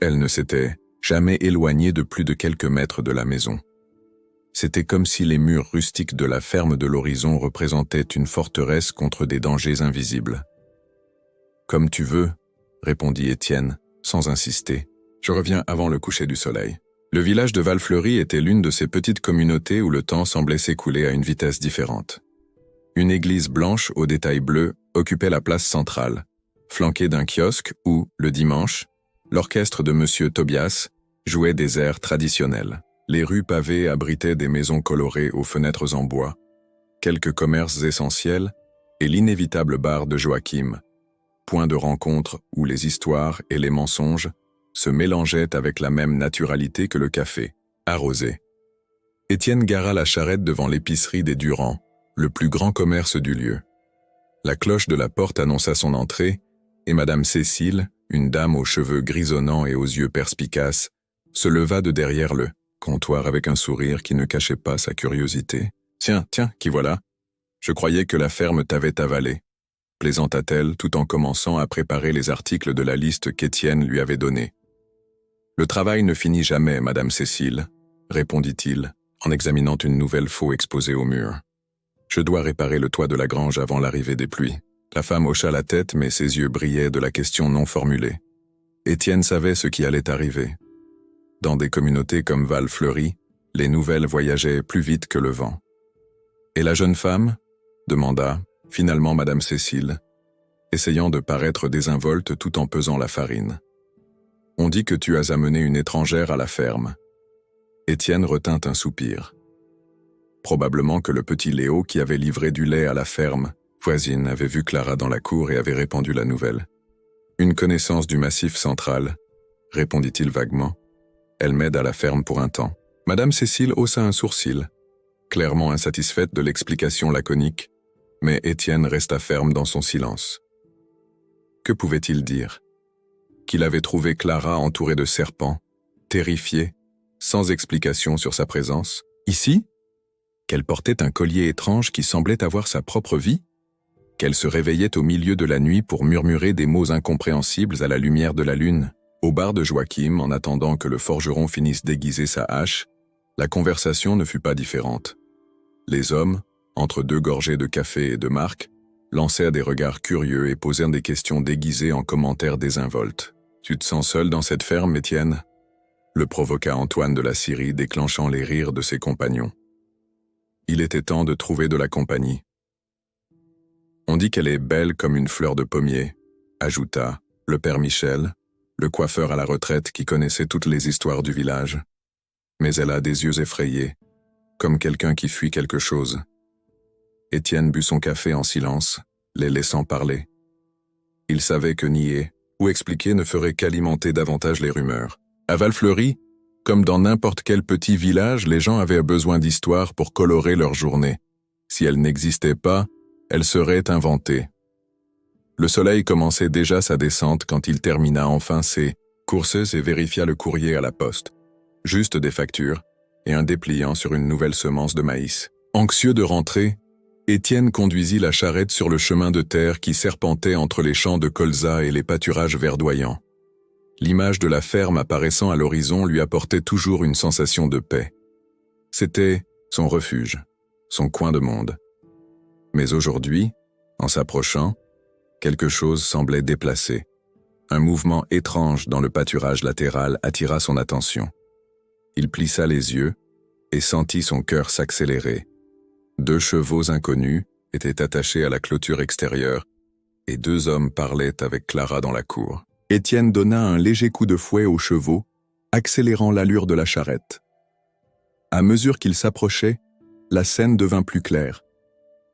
elle ne s'était jamais éloignée de plus de quelques mètres de la maison. C'était comme si les murs rustiques de la ferme de l'horizon représentaient une forteresse contre des dangers invisibles. « Comme tu veux », répondit Étienne, sans insister. « Je reviens avant le coucher du soleil. » Le village de Valfleury était l'une de ces petites communautés où le temps semblait s'écouler à une vitesse différente. Une église blanche aux détails bleus occupait la place centrale, flanquée d'un kiosque où, le dimanche, l'orchestre de Monsieur Tobias jouait des airs traditionnels. Les rues pavées abritaient des maisons colorées aux fenêtres en bois, quelques commerces essentiels et l'inévitable bar de Joachim, point de rencontre où les histoires et les mensonges se mélangeaient avec la même naturalité que le café, arrosé. Étienne gara la charrette devant l'épicerie des Durand, le plus grand commerce du lieu. La cloche de la porte annonça son entrée, et Madame Cécile, une dame aux cheveux grisonnants et aux yeux perspicaces, se leva de derrière le comptoir avec un sourire qui ne cachait pas sa curiosité. « Tiens, qui voilà. Je croyais que la ferme t'avait avalé. » plaisanta-t-elle tout en commençant à préparer les articles de la liste qu'Étienne lui avait donnée. « Le travail ne finit jamais, Madame Cécile, » répondit-il, en examinant une nouvelle faux exposée au mur. « Je dois réparer le toit de la grange avant l'arrivée des pluies. » La femme hocha la tête, mais ses yeux brillaient de la question non formulée. Étienne savait ce qui allait arriver. Dans des communautés comme Valfleury, les nouvelles voyageaient plus vite que le vent. « Et la jeune femme ?» demanda, finalement Madame Cécile, essayant de paraître désinvolte tout en pesant la farine. « On dit que tu as amené une étrangère à la ferme. » Étienne retint un soupir. Probablement que le petit Léo qui avait livré du lait à la ferme voisine avait vu Clara dans la cour et avait répandu la nouvelle. « Une connaissance du Massif central, » répondit-il vaguement. « Elle m'aide à la ferme pour un temps. » Madame Cécile haussa un sourcil, clairement insatisfaite de l'explication laconique, mais Étienne resta ferme dans son silence. Que pouvait-il dire? Qu'il avait trouvé Clara entourée de serpents, terrifiée, sans explication sur sa présence. Ici? Qu'elle portait un collier étrange qui semblait avoir sa propre vie? Qu'elle se réveillait au milieu de la nuit pour murmurer des mots incompréhensibles à la lumière de la lune? Au bar de Joachim, en attendant que le forgeron finisse d'aiguiser sa hache, la conversation ne fut pas différente. Les hommes, entre deux gorgées de café et de marque, lancèrent des regards curieux et posèrent des questions déguisées en commentaires désinvoltes. « Tu te sens seul dans cette ferme, Étienne ?» le provoqua Antoine de la Syrie, déclenchant les rires de ses compagnons. Il était temps de trouver de la compagnie. « On dit qu'elle est belle comme une fleur de pommier », ajouta le père Michel, le coiffeur à la retraite qui connaissait toutes les histoires du village. « Mais elle a des yeux effrayés, comme quelqu'un qui fuit quelque chose. Étienne but son café en silence, les laissant parler. Il savait que nier ou expliquer ne ferait qu'alimenter davantage les rumeurs. À Valfleury, comme dans n'importe quel petit village, les gens avaient besoin d'histoires pour colorer leur journée. Si elles n'existaient pas, elles seraient inventées. Le soleil commençait déjà sa descente quand il termina enfin ses courses et vérifia le courrier à la poste. Juste des factures et un dépliant sur une nouvelle semence de maïs. Anxieux de rentrer, Étienne conduisit la charrette sur le chemin de terre qui serpentait entre les champs de colza et les pâturages verdoyants. L'image de la ferme apparaissant à l'horizon lui apportait toujours une sensation de paix. C'était son refuge, son coin de monde. Mais aujourd'hui, en s'approchant, quelque chose semblait déplacé. Un mouvement étrange dans le pâturage latéral attira son attention. Il plissa les yeux et sentit son cœur s'accélérer. 2 chevaux inconnus étaient attachés à la clôture extérieure et 2 hommes parlaient avec Clara dans la cour. Étienne donna un léger coup de fouet aux chevaux, accélérant l'allure de la charrette. À mesure qu'il s'approchait, la scène devint plus claire.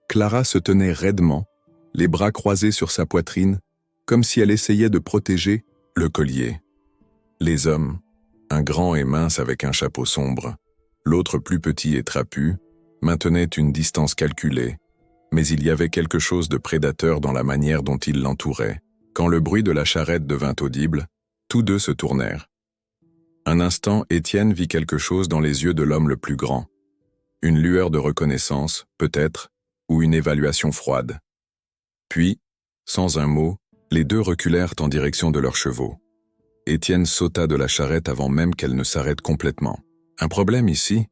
Clara se tenait raidement, les bras croisés sur sa poitrine, comme si elle essayait de protéger le collier. Les hommes, un grand et mince avec un chapeau sombre, l'autre plus petit et trapu, maintenaient une distance calculée, mais il y avait quelque chose de prédateur dans la manière dont ils l'entouraient. Quand le bruit de la charrette devint audible, tous 2 se tournèrent. Un instant, Étienne vit quelque chose dans les yeux de l'homme le plus grand. Une lueur de reconnaissance, peut-être, ou une évaluation froide. Puis, sans un mot, les 2 reculèrent en direction de leurs chevaux. Étienne sauta de la charrette avant même qu'elle ne s'arrête complètement. « Un problème ici ?»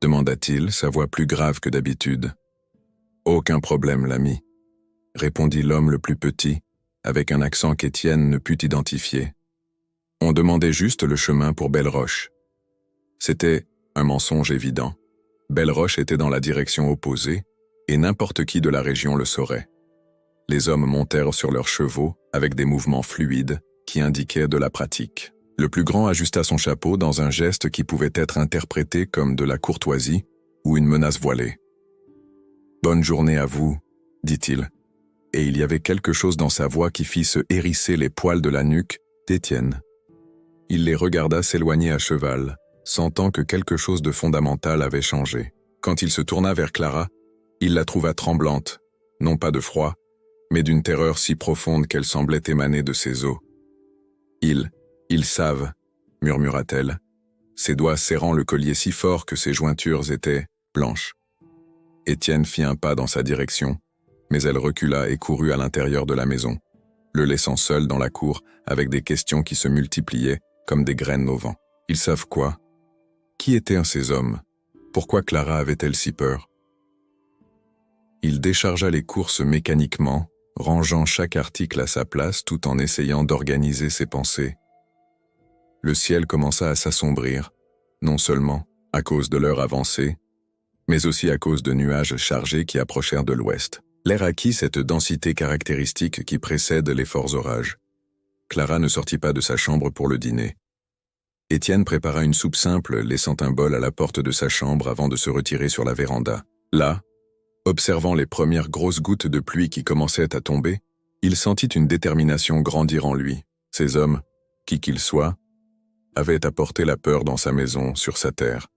demanda-t-il, sa voix plus grave que d'habitude. « Aucun problème, l'ami, » répondit l'homme le plus petit, avec un accent qu'Étienne ne put identifier. On demandait juste le chemin pour Belle-Roche. C'était un mensonge évident. Belle-Roche était dans la direction opposée, et n'importe qui de la région le saurait. Les hommes montèrent sur leurs chevaux avec des mouvements fluides qui indiquaient de la pratique. Le plus grand ajusta son chapeau dans un geste qui pouvait être interprété comme de la courtoisie ou une menace voilée. « Bonne journée à vous », dit-il, et il y avait quelque chose dans sa voix qui fit se hérisser les poils de la nuque d'Étienne. Il les regarda s'éloigner à cheval, sentant que quelque chose de fondamental avait changé. Quand il se tourna vers Clara, il la trouva tremblante, non pas de froid, mais d'une terreur si profonde qu'elle semblait émaner de ses os. « Ils savent », murmura-t-elle, ses doigts serrant le collier si fort que ses jointures étaient blanches. Étienne fit un pas dans sa direction, mais elle recula et courut à l'intérieur de la maison, le laissant seul dans la cour avec des questions qui se multipliaient comme des graines au vent. Ils savent quoi? Qui étaient ces hommes? Pourquoi Clara avait-elle si peur? Il déchargea les courses mécaniquement, rangeant chaque article à sa place tout en essayant d'organiser ses pensées. Le ciel commença à s'assombrir, non seulement à cause de l'heure avancée, mais aussi à cause de nuages chargés qui approchèrent de l'ouest. L'air acquit cette densité caractéristique qui précède les forts orages. Clara ne sortit pas de sa chambre pour le dîner. Étienne prépara une soupe simple, laissant un bol à la porte de sa chambre avant de se retirer sur la véranda. Là, observant les premières grosses gouttes de pluie qui commençaient à tomber, il sentit une détermination grandir en lui. Ces hommes, qui qu'ils soient, avaient apporté la peur dans sa maison, sur sa terre.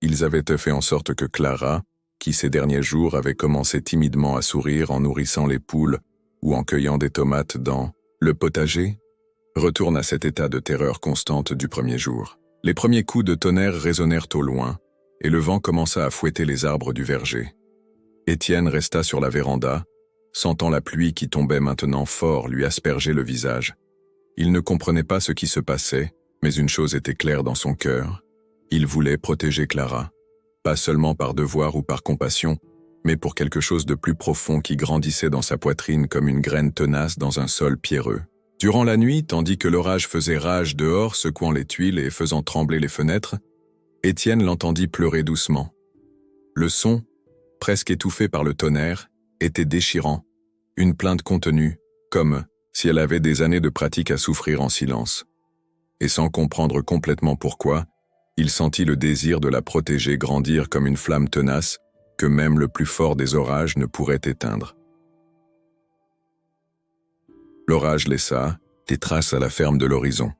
Ils avaient fait en sorte que Clara, qui ces derniers jours avait commencé timidement à sourire en nourrissant les poules ou en cueillant des tomates dans le potager, retourne à cet état de terreur constante du premier jour. Les premiers coups de tonnerre résonnèrent au loin, et le vent commença à fouetter les arbres du verger. Étienne resta sur la véranda, sentant la pluie qui tombait maintenant fort lui asperger le visage. Il ne comprenait pas ce qui se passait, mais une chose était claire dans son cœur. Il voulait protéger Clara, pas seulement par devoir ou par compassion, mais pour quelque chose de plus profond qui grandissait dans sa poitrine comme une graine tenace dans un sol pierreux. Durant la nuit, tandis que l'orage faisait rage dehors, secouant les tuiles et faisant trembler les fenêtres, Étienne l'entendit pleurer doucement. Le son, presque étouffé par le tonnerre, était déchirant, une plainte contenue, comme si elle avait des années de pratique à souffrir en silence. Et sans comprendre complètement pourquoi, Il sentit le désir de la protéger grandir comme une flamme tenace que même le plus fort des orages ne pourrait éteindre. L'orage laissa des traces à la ferme de l'horizon.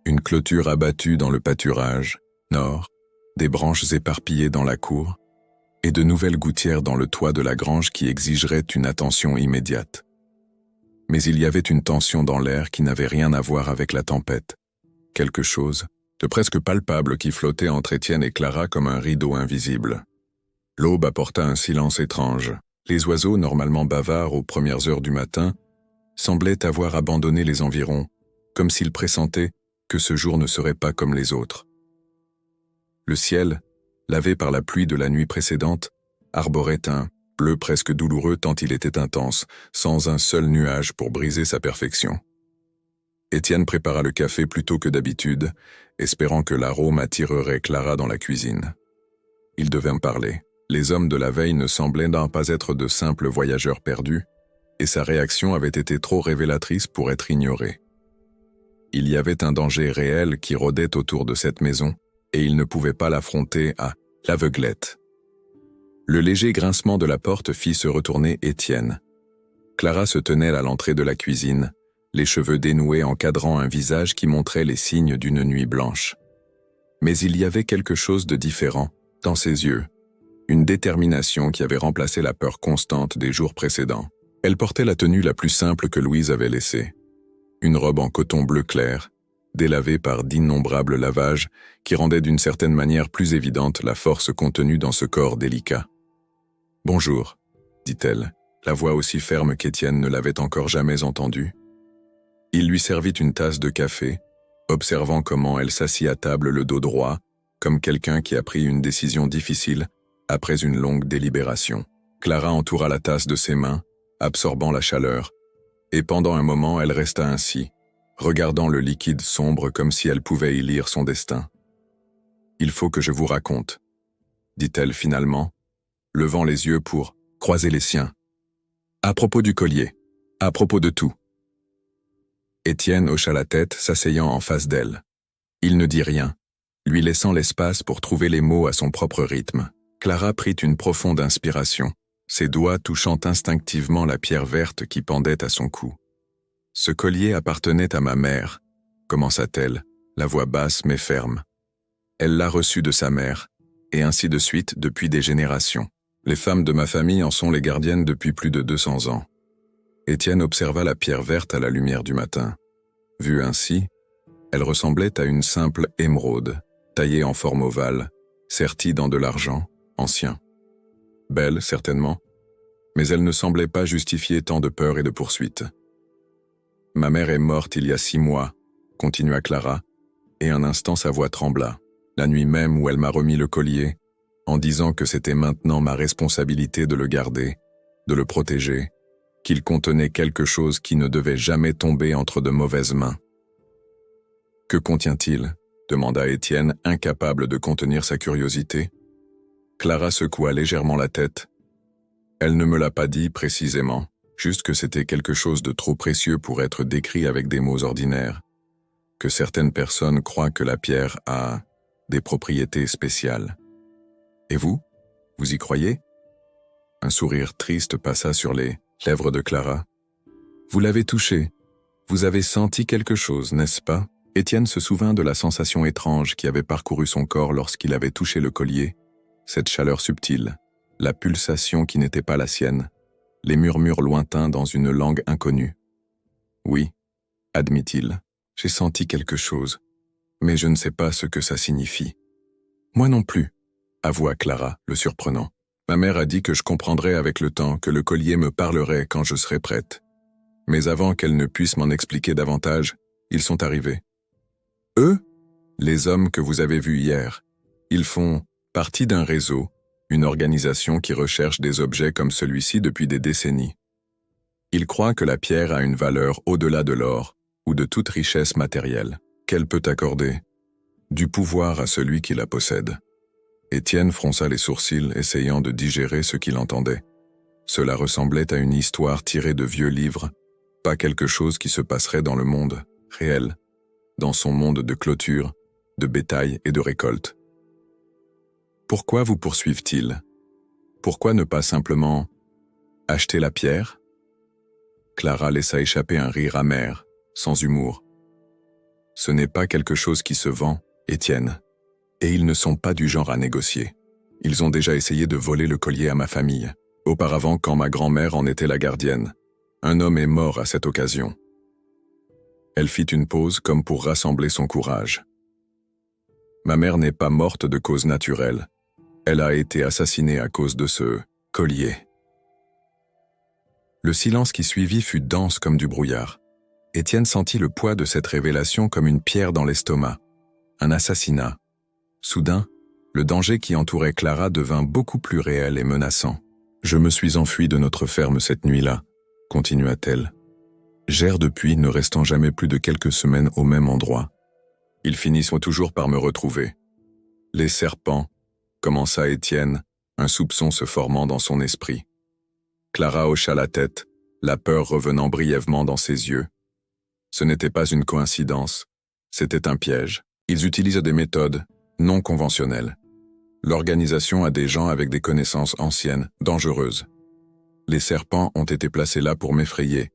Une clôture abattue dans le pâturage nord, des branches éparpillées dans la cour, et de nouvelles gouttières dans le toit de la grange qui exigeraient une attention immédiate. Mais il y avait une tension dans l'air qui n'avait rien à voir avec la tempête. Quelque chose de presque palpable qui flottait entre Étienne et Clara comme un rideau invisible. L'aube apporta un silence étrange. Les oiseaux, normalement bavards aux premières heures du matin, semblaient avoir abandonné les environs, comme s'ils pressentaient que ce jour ne serait pas comme les autres. Le ciel, lavé par la pluie de la nuit précédente, arborait un bleu presque douloureux tant il était intense, sans un seul nuage pour briser sa perfection. Étienne prépara le café plus tôt que d'habitude, espérant que l'arôme attirerait Clara dans la cuisine. Il devait me parler. Les hommes de la veille ne semblaient pas être de simples voyageurs perdus, et sa réaction avait été trop révélatrice pour être ignorée. Il y avait un danger réel qui rôdait autour de cette maison, et il ne pouvait pas l'affronter à l'aveuglette. Le léger grincement de la porte fit se retourner Étienne. Clara se tenait à l'entrée de la cuisine, les cheveux dénoués encadrant un visage qui montrait les signes d'une nuit blanche. Mais il y avait quelque chose de différent dans ses yeux, une détermination qui avait remplacé la peur constante des jours précédents. Elle portait la tenue la plus simple que Louise avait laissée. Une robe en coton bleu clair, délavée par d'innombrables lavages qui rendaient d'une certaine manière plus évidente la force contenue dans ce corps délicat. « Bonjour », dit-elle, la voix aussi ferme qu'Étienne ne l'avait encore jamais entendue. Il lui servit une tasse de café, observant comment elle s'assit à table le dos droit, comme quelqu'un qui a pris une décision difficile après une longue délibération. Clara entoura la tasse de ses mains, absorbant la chaleur, et pendant un moment elle resta ainsi, regardant le liquide sombre comme si elle pouvait y lire son destin. « Il faut que je vous raconte, » dit-elle finalement, levant les yeux pour croiser les siens. « À propos du collier, à propos de tout. » Étienne hocha la tête, s'asseyant en face d'elle. Il ne dit rien, lui laissant l'espace pour trouver les mots à son propre rythme. Clara prit une profonde inspiration, ses doigts touchant instinctivement la pierre verte qui pendait à son cou. « Ce collier appartenait à ma mère, » commença-t-elle, la voix basse mais ferme. « Elle l'a reçu de sa mère, et ainsi de suite depuis des générations. Les femmes de ma famille en sont les gardiennes depuis plus de 200 ans. » Étienne observa la pierre verte à la lumière du matin. Vue ainsi, elle ressemblait à une simple émeraude, taillée en forme ovale, sertie dans de l'argent, ancien. Belle, certainement, mais elle ne semblait pas justifier tant de peur et de poursuite. « Ma mère est morte il y a 6 mois, » continua Clara, et un instant sa voix trembla, la nuit même où elle m'a remis le collier, en disant que c'était maintenant ma responsabilité de le garder, de le protéger, qu'il contenait quelque chose qui ne devait jamais tomber entre de mauvaises mains. « Que contient-il » demanda Étienne, incapable de contenir sa curiosité. Clara secoua légèrement la tête. Elle ne me l'a pas dit précisément, juste que c'était quelque chose de trop précieux pour être décrit avec des mots ordinaires, que certaines personnes croient que la pierre a des propriétés spéciales. Et vous y croyez ? Un sourire triste passa sur les lèvres de Clara. Vous l'avez touché. Vous avez senti quelque chose, n'est-ce pas ? Étienne se souvint de la sensation étrange qui avait parcouru son corps lorsqu'il avait touché le collier, cette chaleur subtile, la pulsation qui n'était pas la sienne, les murmures lointains dans une langue inconnue. Oui, admit-il, j'ai senti quelque chose, mais je ne sais pas ce que ça signifie. Moi non plus, avoua Clara, le surprenant. Ma mère a dit que je comprendrais avec le temps, que le collier me parlerait quand je serais prête. Mais avant qu'elle ne puisse m'en expliquer davantage, ils sont arrivés. Eux, les hommes que vous avez vus hier, ils font partie d'un réseau, une organisation qui recherche des objets comme celui-ci depuis des décennies. Ils croient que la pierre a une valeur au-delà de l'or ou de toute richesse matérielle, qu'elle peut accorder du pouvoir à celui qui la possède. Étienne fronça les sourcils, essayant de digérer ce qu'il entendait. Cela ressemblait à une histoire tirée de vieux livres, pas quelque chose qui se passerait dans le monde réel, dans son monde de clôture, de bétail et de récolte. Pourquoi vous poursuivent-ils? Pourquoi ne pas simplement acheter la pierre? Clara laissa échapper un rire amer, sans humour. Ce n'est pas quelque chose qui se vend, Étienne. Et ils ne sont pas du genre à négocier. Ils ont déjà essayé de voler le collier à ma famille. Auparavant, quand ma grand-mère en était la gardienne. Un homme est mort à cette occasion. Elle fit une pause comme pour rassembler son courage. Ma mère n'est pas morte de cause naturelle. Elle a été assassinée à cause de ce collier. Le silence qui suivit fut dense comme du brouillard. Étienne sentit le poids de cette révélation comme une pierre dans l'estomac. Un assassinat. Soudain, le danger qui entourait Clara devint beaucoup plus réel et menaçant. « Je me suis enfui de notre ferme cette nuit-là », continua-t-elle. « J'erre depuis, ne restant jamais plus de quelques semaines au même endroit. Ils finissent toujours par me retrouver. Les serpents, commença Étienne, un soupçon se formant dans son esprit. Clara hocha la tête, la peur revenant brièvement dans ses yeux. Ce n'était pas une coïncidence, c'était un piège. Ils utilisent des méthodes non conventionnelles. L'organisation a des gens avec des connaissances anciennes, dangereuses. Les serpents ont été placés là pour m'effrayer,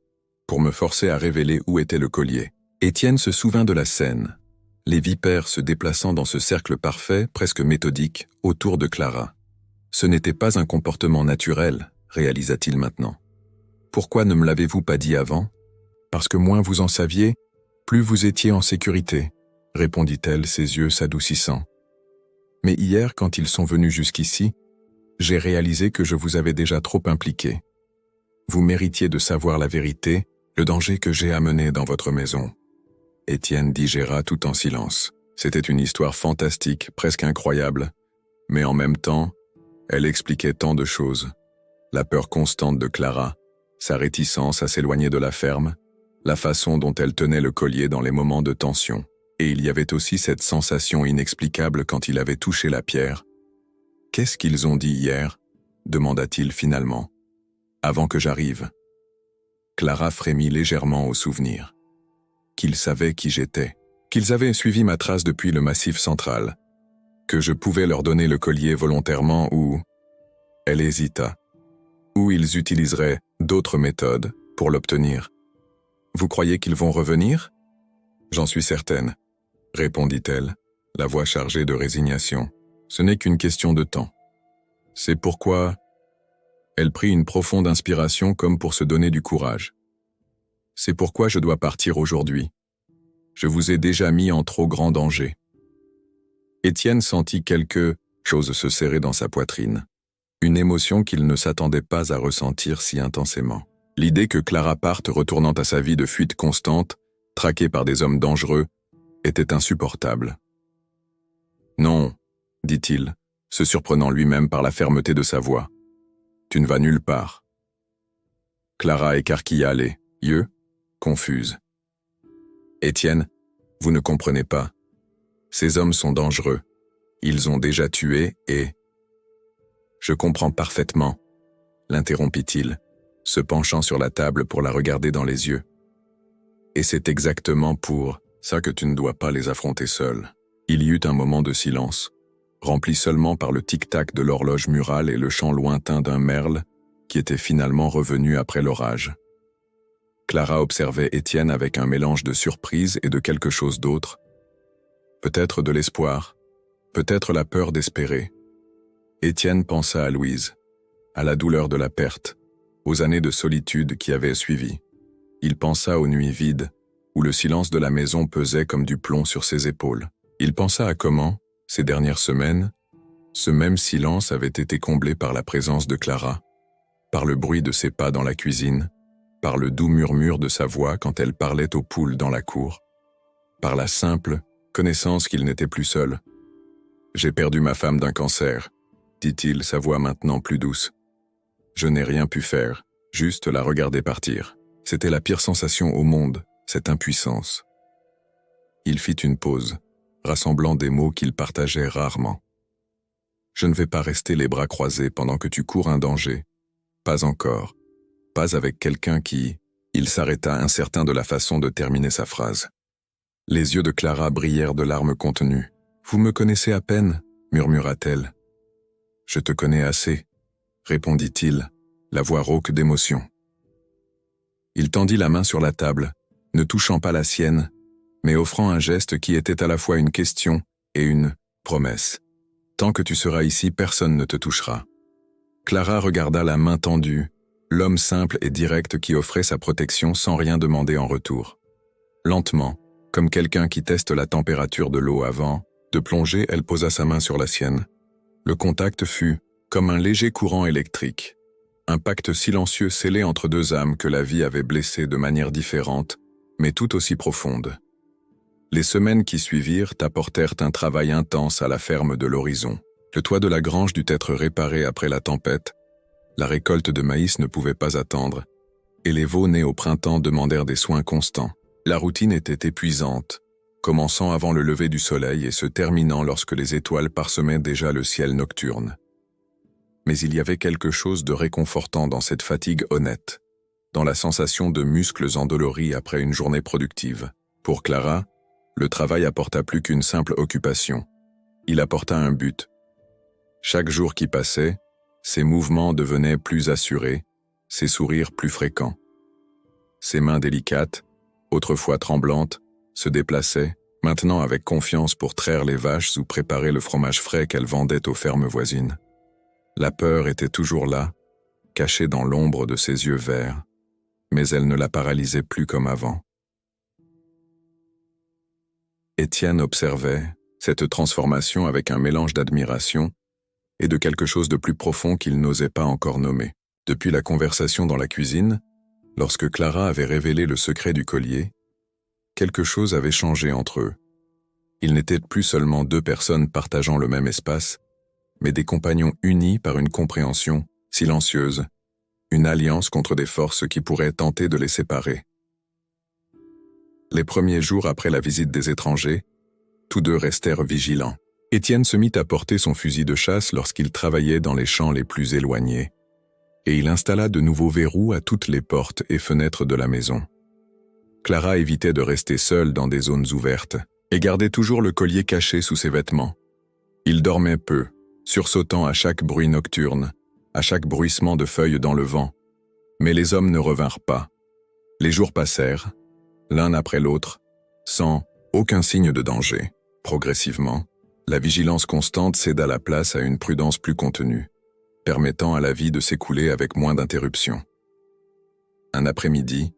pour me forcer à révéler où était le collier. Étienne se souvint de la scène, les vipères se déplaçant dans ce cercle parfait, presque méthodique, autour de Clara. Ce n'était pas un comportement naturel, réalisa-t-il maintenant. Pourquoi ne me l'avez-vous pas dit avant? Parce que moins vous en saviez, plus vous étiez en sécurité, répondit-elle, ses yeux s'adoucissant. Mais hier, quand ils sont venus jusqu'ici, j'ai réalisé que je vous avais déjà trop impliqué. Vous méritiez de savoir la vérité, le danger que j'ai amené dans votre maison. Étienne digéra tout en silence. C'était une histoire fantastique, presque incroyable, mais en même temps, elle expliquait tant de choses. La peur constante de Clara, sa réticence à s'éloigner de la ferme, la façon dont elle tenait le collier dans les moments de tension. Et il y avait aussi cette sensation inexplicable quand il avait touché la pierre. « Qu'est-ce qu'ils ont dit hier ?» demanda-t-il finalement. « Avant que j'arrive. » Clara frémit légèrement au souvenir. Qu'ils savaient qui j'étais, qu'ils avaient suivi ma trace depuis le Massif central, que je pouvais leur donner le collier volontairement ou... Elle hésita. Ou ils utiliseraient d'autres méthodes pour l'obtenir. « Vous croyez qu'ils vont revenir ?»« J'en suis certaine, » répondit-elle, la voix chargée de résignation. « Ce n'est qu'une question de temps. C'est pourquoi... » Elle prit une profonde inspiration comme pour se donner du courage. « C'est pourquoi je dois partir aujourd'hui. Je vous ai déjà mis en trop grand danger. » Étienne sentit quelque chose se serrer dans sa poitrine. Une émotion qu'il ne s'attendait pas à ressentir si intensément. L'idée que Clara parte retournant à sa vie de fuite constante, traquée par des hommes dangereux, était insupportable. « Non, » dit-il, se surprenant lui-même par la fermeté de sa voix. « Tu ne vas nulle part. » Clara écarquilla les yeux, confuse. « Étienne, vous ne comprenez pas. Ces hommes sont dangereux. Ils ont déjà tué et... » « Je comprends parfaitement, » l'interrompit-il, se penchant sur la table pour la regarder dans les yeux. « Et c'est exactement pour ça que tu ne dois pas les affronter seul. » Il y eut un moment de silence, rempli seulement par le tic-tac de l'horloge murale et le chant lointain d'un merle qui était finalement revenu après l'orage. Clara observait Étienne avec un mélange de surprise et de quelque chose d'autre. Peut-être de l'espoir, peut-être la peur d'espérer. Étienne pensa à Louise, à la douleur de la perte, aux années de solitude qui avaient suivi. Il pensa aux nuits vides, où le silence de la maison pesait comme du plomb sur ses épaules. Il pensa à comment, ces dernières semaines, ce même silence avait été comblé par la présence de Clara, par le bruit de ses pas dans la cuisine, par le doux murmure de sa voix quand elle parlait aux poules dans la cour, par la simple connaissance qu'il n'était plus seul. « J'ai perdu ma femme d'un cancer », dit-il, sa voix maintenant plus douce. « Je n'ai rien pu faire, juste la regarder partir. C'était la pire sensation au monde, cette impuissance. » Il fit une pause, rassemblant des mots qu'il partageait rarement. « Je ne vais pas rester les bras croisés pendant que tu cours un danger. Pas encore. Pas avec quelqu'un qui... » Il s'arrêta incertain de la façon de terminer sa phrase. Les yeux de Clara brillèrent de larmes contenues. « Vous me connaissez à peine » murmura-t-elle. « Je te connais assez » répondit-il, la voix rauque d'émotion. Il tendit la main sur la table, ne touchant pas la sienne, mais offrant un geste qui était à la fois une question et une promesse. « Tant que tu seras ici, personne ne te touchera. » Clara regarda la main tendue, l'homme simple et direct qui offrait sa protection sans rien demander en retour. Lentement, comme quelqu'un qui teste la température de l'eau avant de plonger, elle posa sa main sur la sienne. Le contact fut comme un léger courant électrique. Un pacte silencieux scellé entre deux âmes que la vie avait blessées de manière différente, mais tout aussi profonde. Les semaines qui suivirent apportèrent un travail intense à la ferme de l'horizon. Le toit de la grange dut être réparé après la tempête, la récolte de maïs ne pouvait pas attendre, et les veaux nés au printemps demandèrent des soins constants. La routine était épuisante, commençant avant le lever du soleil et se terminant lorsque les étoiles parsemaient déjà le ciel nocturne. Mais il y avait quelque chose de réconfortant dans cette fatigue honnête, dans la sensation de muscles endoloris après une journée productive. Pour Clara, le travail apporta plus qu'une simple occupation. Il apporta un but. Chaque jour qui passait, ses mouvements devenaient plus assurés, ses sourires plus fréquents. Ses mains délicates, autrefois tremblantes, se déplaçaient, maintenant avec confiance pour traire les vaches ou préparer le fromage frais qu'elle vendait aux fermes voisines. La peur était toujours là, cachée dans l'ombre de ses yeux verts, mais elle ne la paralysait plus comme avant. Étienne observait cette transformation avec un mélange d'admiration et de quelque chose de plus profond qu'il n'osait pas encore nommer. Depuis la conversation dans la cuisine, lorsque Clara avait révélé le secret du collier, quelque chose avait changé entre eux. Ils n'étaient plus seulement deux personnes partageant le même espace, mais des compagnons unis par une compréhension silencieuse, une alliance contre des forces qui pourraient tenter de les séparer. Les premiers jours après la visite des étrangers, tous deux restèrent vigilants. Étienne se mit à porter son fusil de chasse lorsqu'il travaillait dans les champs les plus éloignés, et il installa de nouveaux verrous à toutes les portes et fenêtres de la maison. Clara évitait de rester seule dans des zones ouvertes, et gardait toujours le collier caché sous ses vêtements. Il dormait peu, sursautant à chaque bruit nocturne, à chaque bruissement de feuilles dans le vent. Mais les hommes ne revinrent pas. Les jours passèrent, l'un après l'autre, sans aucun signe de danger. Progressivement, la vigilance constante céda la place à une prudence plus contenue, permettant à la vie de s'écouler avec moins d'interruptions. Un après-midi,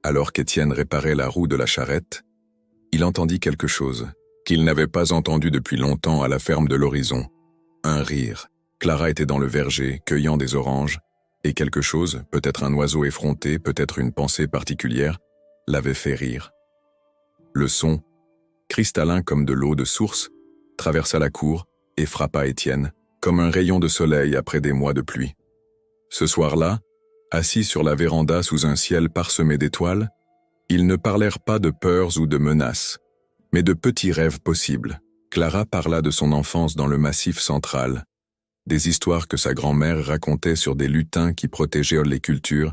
alors qu'Étienne réparait la roue de la charrette, il entendit quelque chose qu'il n'avait pas entendu depuis longtemps à la ferme de l'horizon. Un rire. Clara était dans le verger, cueillant des oranges, et quelque chose, peut-être un oiseau effronté, peut-être une pensée particulière, l'avait fait rire. Le son, cristallin comme de l'eau de source, traversa la cour et frappa Étienne, comme un rayon de soleil après des mois de pluie. Ce soir-là, assis sur la véranda sous un ciel parsemé d'étoiles, ils ne parlèrent pas de peurs ou de menaces, mais de petits rêves possibles. Clara parla de son enfance dans le Massif central, des histoires que sa grand-mère racontait sur des lutins qui protégeaient les cultures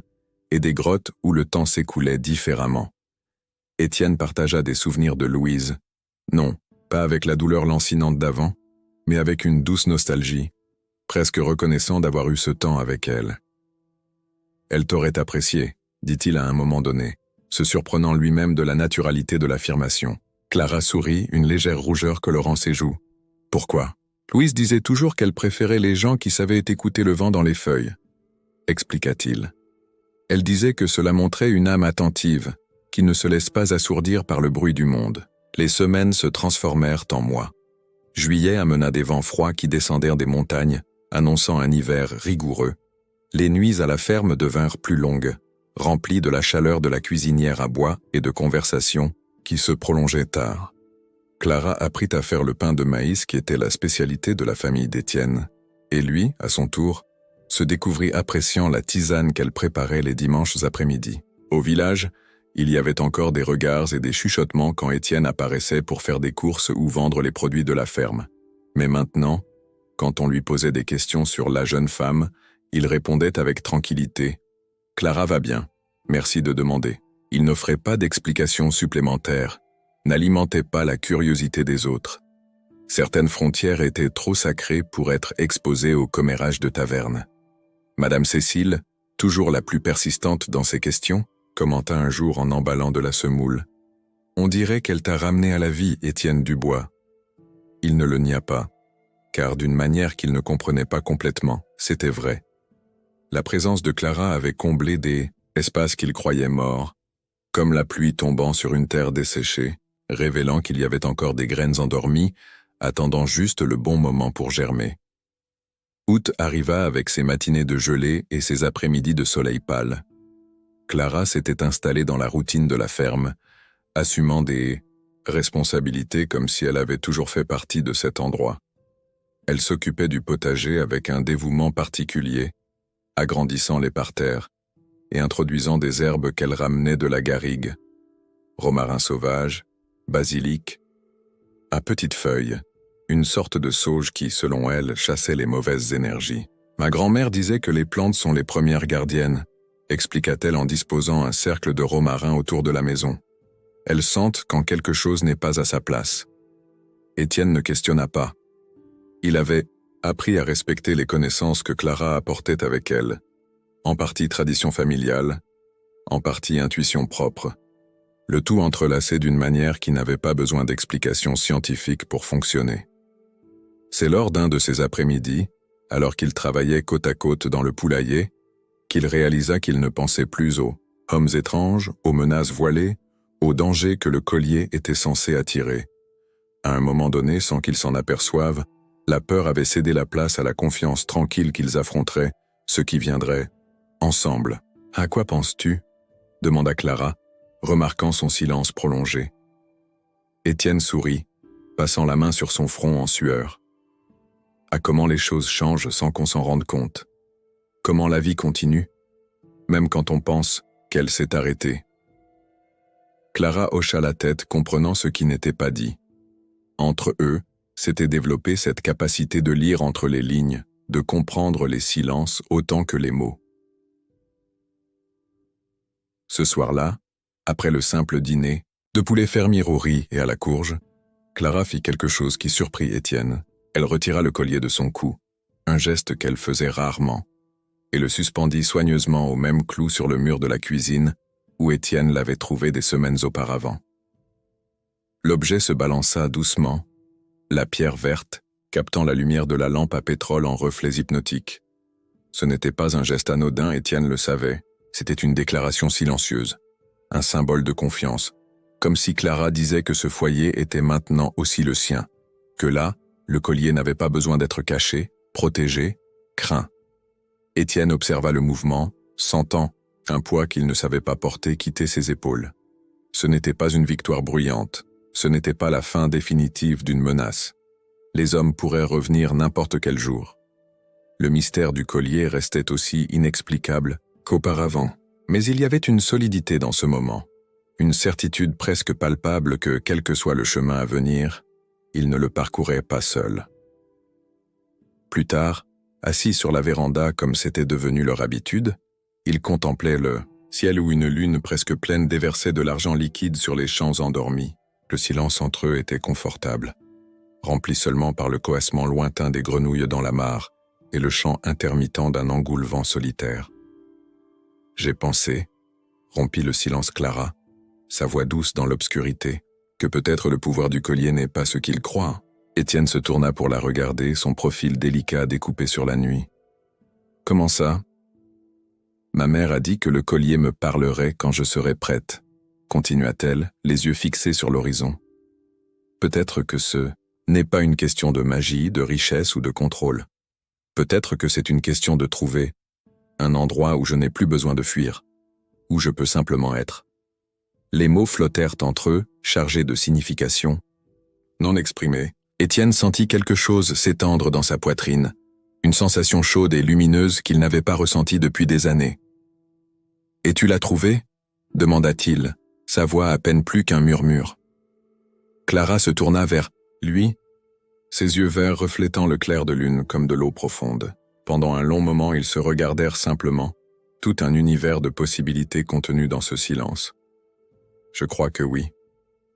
et des grottes où le temps s'écoulait différemment. Étienne partagea des souvenirs de Louise, non, pas avec la douleur lancinante d'avant, mais avec une douce nostalgie, presque reconnaissant d'avoir eu ce temps avec elle. « Elle t'aurait apprécié », dit-il à un moment donné, se surprenant lui-même de la naturalité de l'affirmation. Clara sourit, une légère rougeur colorant ses joues. « Pourquoi ?» Louise disait toujours qu'elle préférait les gens qui savaient écouter le vent dans les feuilles, expliqua-t-il. Elle disait que cela montrait une âme attentive, qui ne se laisse pas assourdir par le bruit du monde. Les semaines se transformèrent en mois. Juillet amena des vents froids qui descendèrent des montagnes, annonçant un hiver rigoureux. Les nuits à la ferme devinrent plus longues, remplies de la chaleur de la cuisinière à bois et de conversations qui se prolongeaient tard. Clara apprit à faire le pain de maïs qui était la spécialité de la famille d'Étienne, et lui, à son tour, se découvrit appréciant la tisane qu'elle préparait les dimanches après-midi. Au village, il y avait encore des regards et des chuchotements quand Étienne apparaissait pour faire des courses ou vendre les produits de la ferme. Mais maintenant, quand on lui posait des questions sur la jeune femme, il répondait avec tranquillité « Clara va bien, merci de demander ». Il n'offrait pas d'explications supplémentaires, n'alimentait pas la curiosité des autres. Certaines frontières étaient trop sacrées pour être exposées au commérage de taverne. Madame Cécile, toujours la plus persistante dans ses questions, commenta un jour en emballant de la semoule. « On dirait qu'elle t'a ramené à la vie, Étienne Dubois. » Il ne le nia pas, car d'une manière qu'il ne comprenait pas complètement, c'était vrai. La présence de Clara avait comblé des espaces qu'il croyait morts, comme la pluie tombant sur une terre desséchée, révélant qu'il y avait encore des graines endormies, attendant juste le bon moment pour germer. Août arriva avec ses matinées de gelée et ses après-midi de soleil pâle. Clara s'était installée dans la routine de la ferme, assumant des responsabilités comme si elle avait toujours fait partie de cet endroit. Elle s'occupait du potager avec un dévouement particulier, agrandissant les parterres et introduisant des herbes qu'elle ramenait de la garrigue, romarin sauvage, basilic, à petites feuilles, une sorte de sauge qui, selon elle, chassait les mauvaises énergies. « Ma grand-mère disait que les plantes sont les premières gardiennes », expliqua-t-elle en disposant un cercle de romarin autour de la maison. « Elles sentent quand quelque chose n'est pas à sa place. » Étienne ne questionna pas. Il avait appris à respecter les connaissances que Clara apportait avec elle, en partie tradition familiale, en partie intuition propre, le tout entrelacé d'une manière qui n'avait pas besoin d'explications scientifiques pour fonctionner. C'est lors d'un de ces après-midi, alors qu'il travaillait côte à côte dans le poulailler, qu'il réalisa qu'il ne pensait plus aux hommes étranges, aux menaces voilées, aux dangers que le collier était censé attirer. À un moment donné, sans qu'ils s'en aperçoivent, la peur avait cédé la place à la confiance tranquille qu'ils affronteraient, ce qui viendrait, ensemble. « À quoi penses-tu » demanda Clara, remarquant son silence prolongé. Étienne sourit, passant la main sur son front en sueur. À comment les choses changent sans qu'on s'en rende compte. Comment la vie continue, même quand on pense qu'elle s'est arrêtée. Clara hocha la tête, comprenant ce qui n'était pas dit. Entre eux, s'était développée cette capacité de lire entre les lignes, de comprendre les silences autant que les mots. Ce soir-là, après le simple dîner, de poulet fermier au riz et à la courge, Clara fit quelque chose qui surprit Étienne. Elle retira le collier de son cou, un geste qu'elle faisait rarement, et le suspendit soigneusement au même clou sur le mur de la cuisine où Étienne l'avait trouvé des semaines auparavant. L'objet se balança doucement, la pierre verte, captant la lumière de la lampe à pétrole en reflets hypnotiques. Ce n'était pas un geste anodin, Étienne le savait, c'était une déclaration silencieuse, un symbole de confiance, comme si Clara disait que ce foyer était maintenant aussi le sien, que là, le collier n'avait pas besoin d'être caché, protégé, craint. Étienne observa le mouvement, sentant un poids qu'il ne savait pas porter quitter ses épaules. Ce n'était pas une victoire bruyante, ce n'était pas la fin définitive d'une menace. Les hommes pourraient revenir n'importe quel jour. Le mystère du collier restait aussi inexplicable qu'auparavant, mais il y avait une solidité dans ce moment, une certitude presque palpable que, quel que soit le chemin à venir, il ne le parcourait pas seul. Plus tard, assis sur la véranda comme c'était devenu leur habitude, ils contemplaient le ciel où une lune presque pleine déversait de l'argent liquide sur les champs endormis. Le silence entre eux était confortable, rempli seulement par le coassement lointain des grenouilles dans la mare et le chant intermittent d'un engoulevent solitaire. « J'ai pensé », rompit le silence Clara, sa voix douce dans l'obscurité, que peut-être le pouvoir du collier n'est pas ce qu'il croit. Étienne se tourna pour la regarder, son profil délicat découpé sur la nuit. « Comment ça ?»« Ma mère a dit que le collier me parlerait quand je serais prête, » continua-t-elle, les yeux fixés sur l'horizon. « Peut-être que ce n'est pas une question de magie, de richesse ou de contrôle. Peut-être que c'est une question de trouver un endroit où je n'ai plus besoin de fuir, où je peux simplement être. » Les mots flottèrent entre eux, chargés de signification. Non exprimés, Étienne sentit quelque chose s'étendre dans sa poitrine, une sensation chaude et lumineuse qu'il n'avait pas ressentie depuis des années. « Et tu l'as trouvée » demanda-t-il, sa voix à peine plus qu'un murmure. Clara se tourna vers lui, ses yeux verts reflétant le clair de lune comme de l'eau profonde. Pendant un long moment, ils se regardèrent simplement, tout un univers de possibilités contenu dans ce silence. « Je crois que oui. »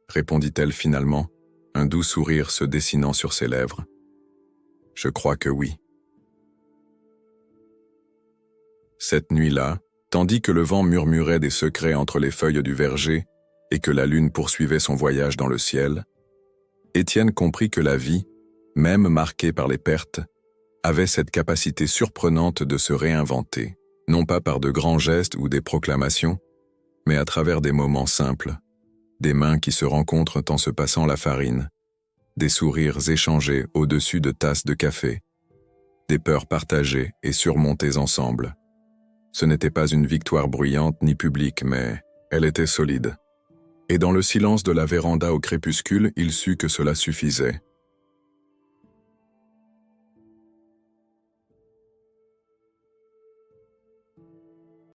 répondit-elle finalement, un doux sourire se dessinant sur ses lèvres. Je crois que oui. Cette nuit-là, tandis que le vent murmurait des secrets entre les feuilles du verger et que la lune poursuivait son voyage dans le ciel, Étienne comprit que la vie, même marquée par les pertes, avait cette capacité surprenante de se réinventer, non pas par de grands gestes ou des proclamations, mais à travers des moments simples, des mains qui se rencontrent en se passant la farine, des sourires échangés au-dessus de tasses de café, des peurs partagées et surmontées ensemble. Ce n'était pas une victoire bruyante ni publique, mais elle était solide. Et dans le silence de la véranda au crépuscule, il sut que cela suffisait.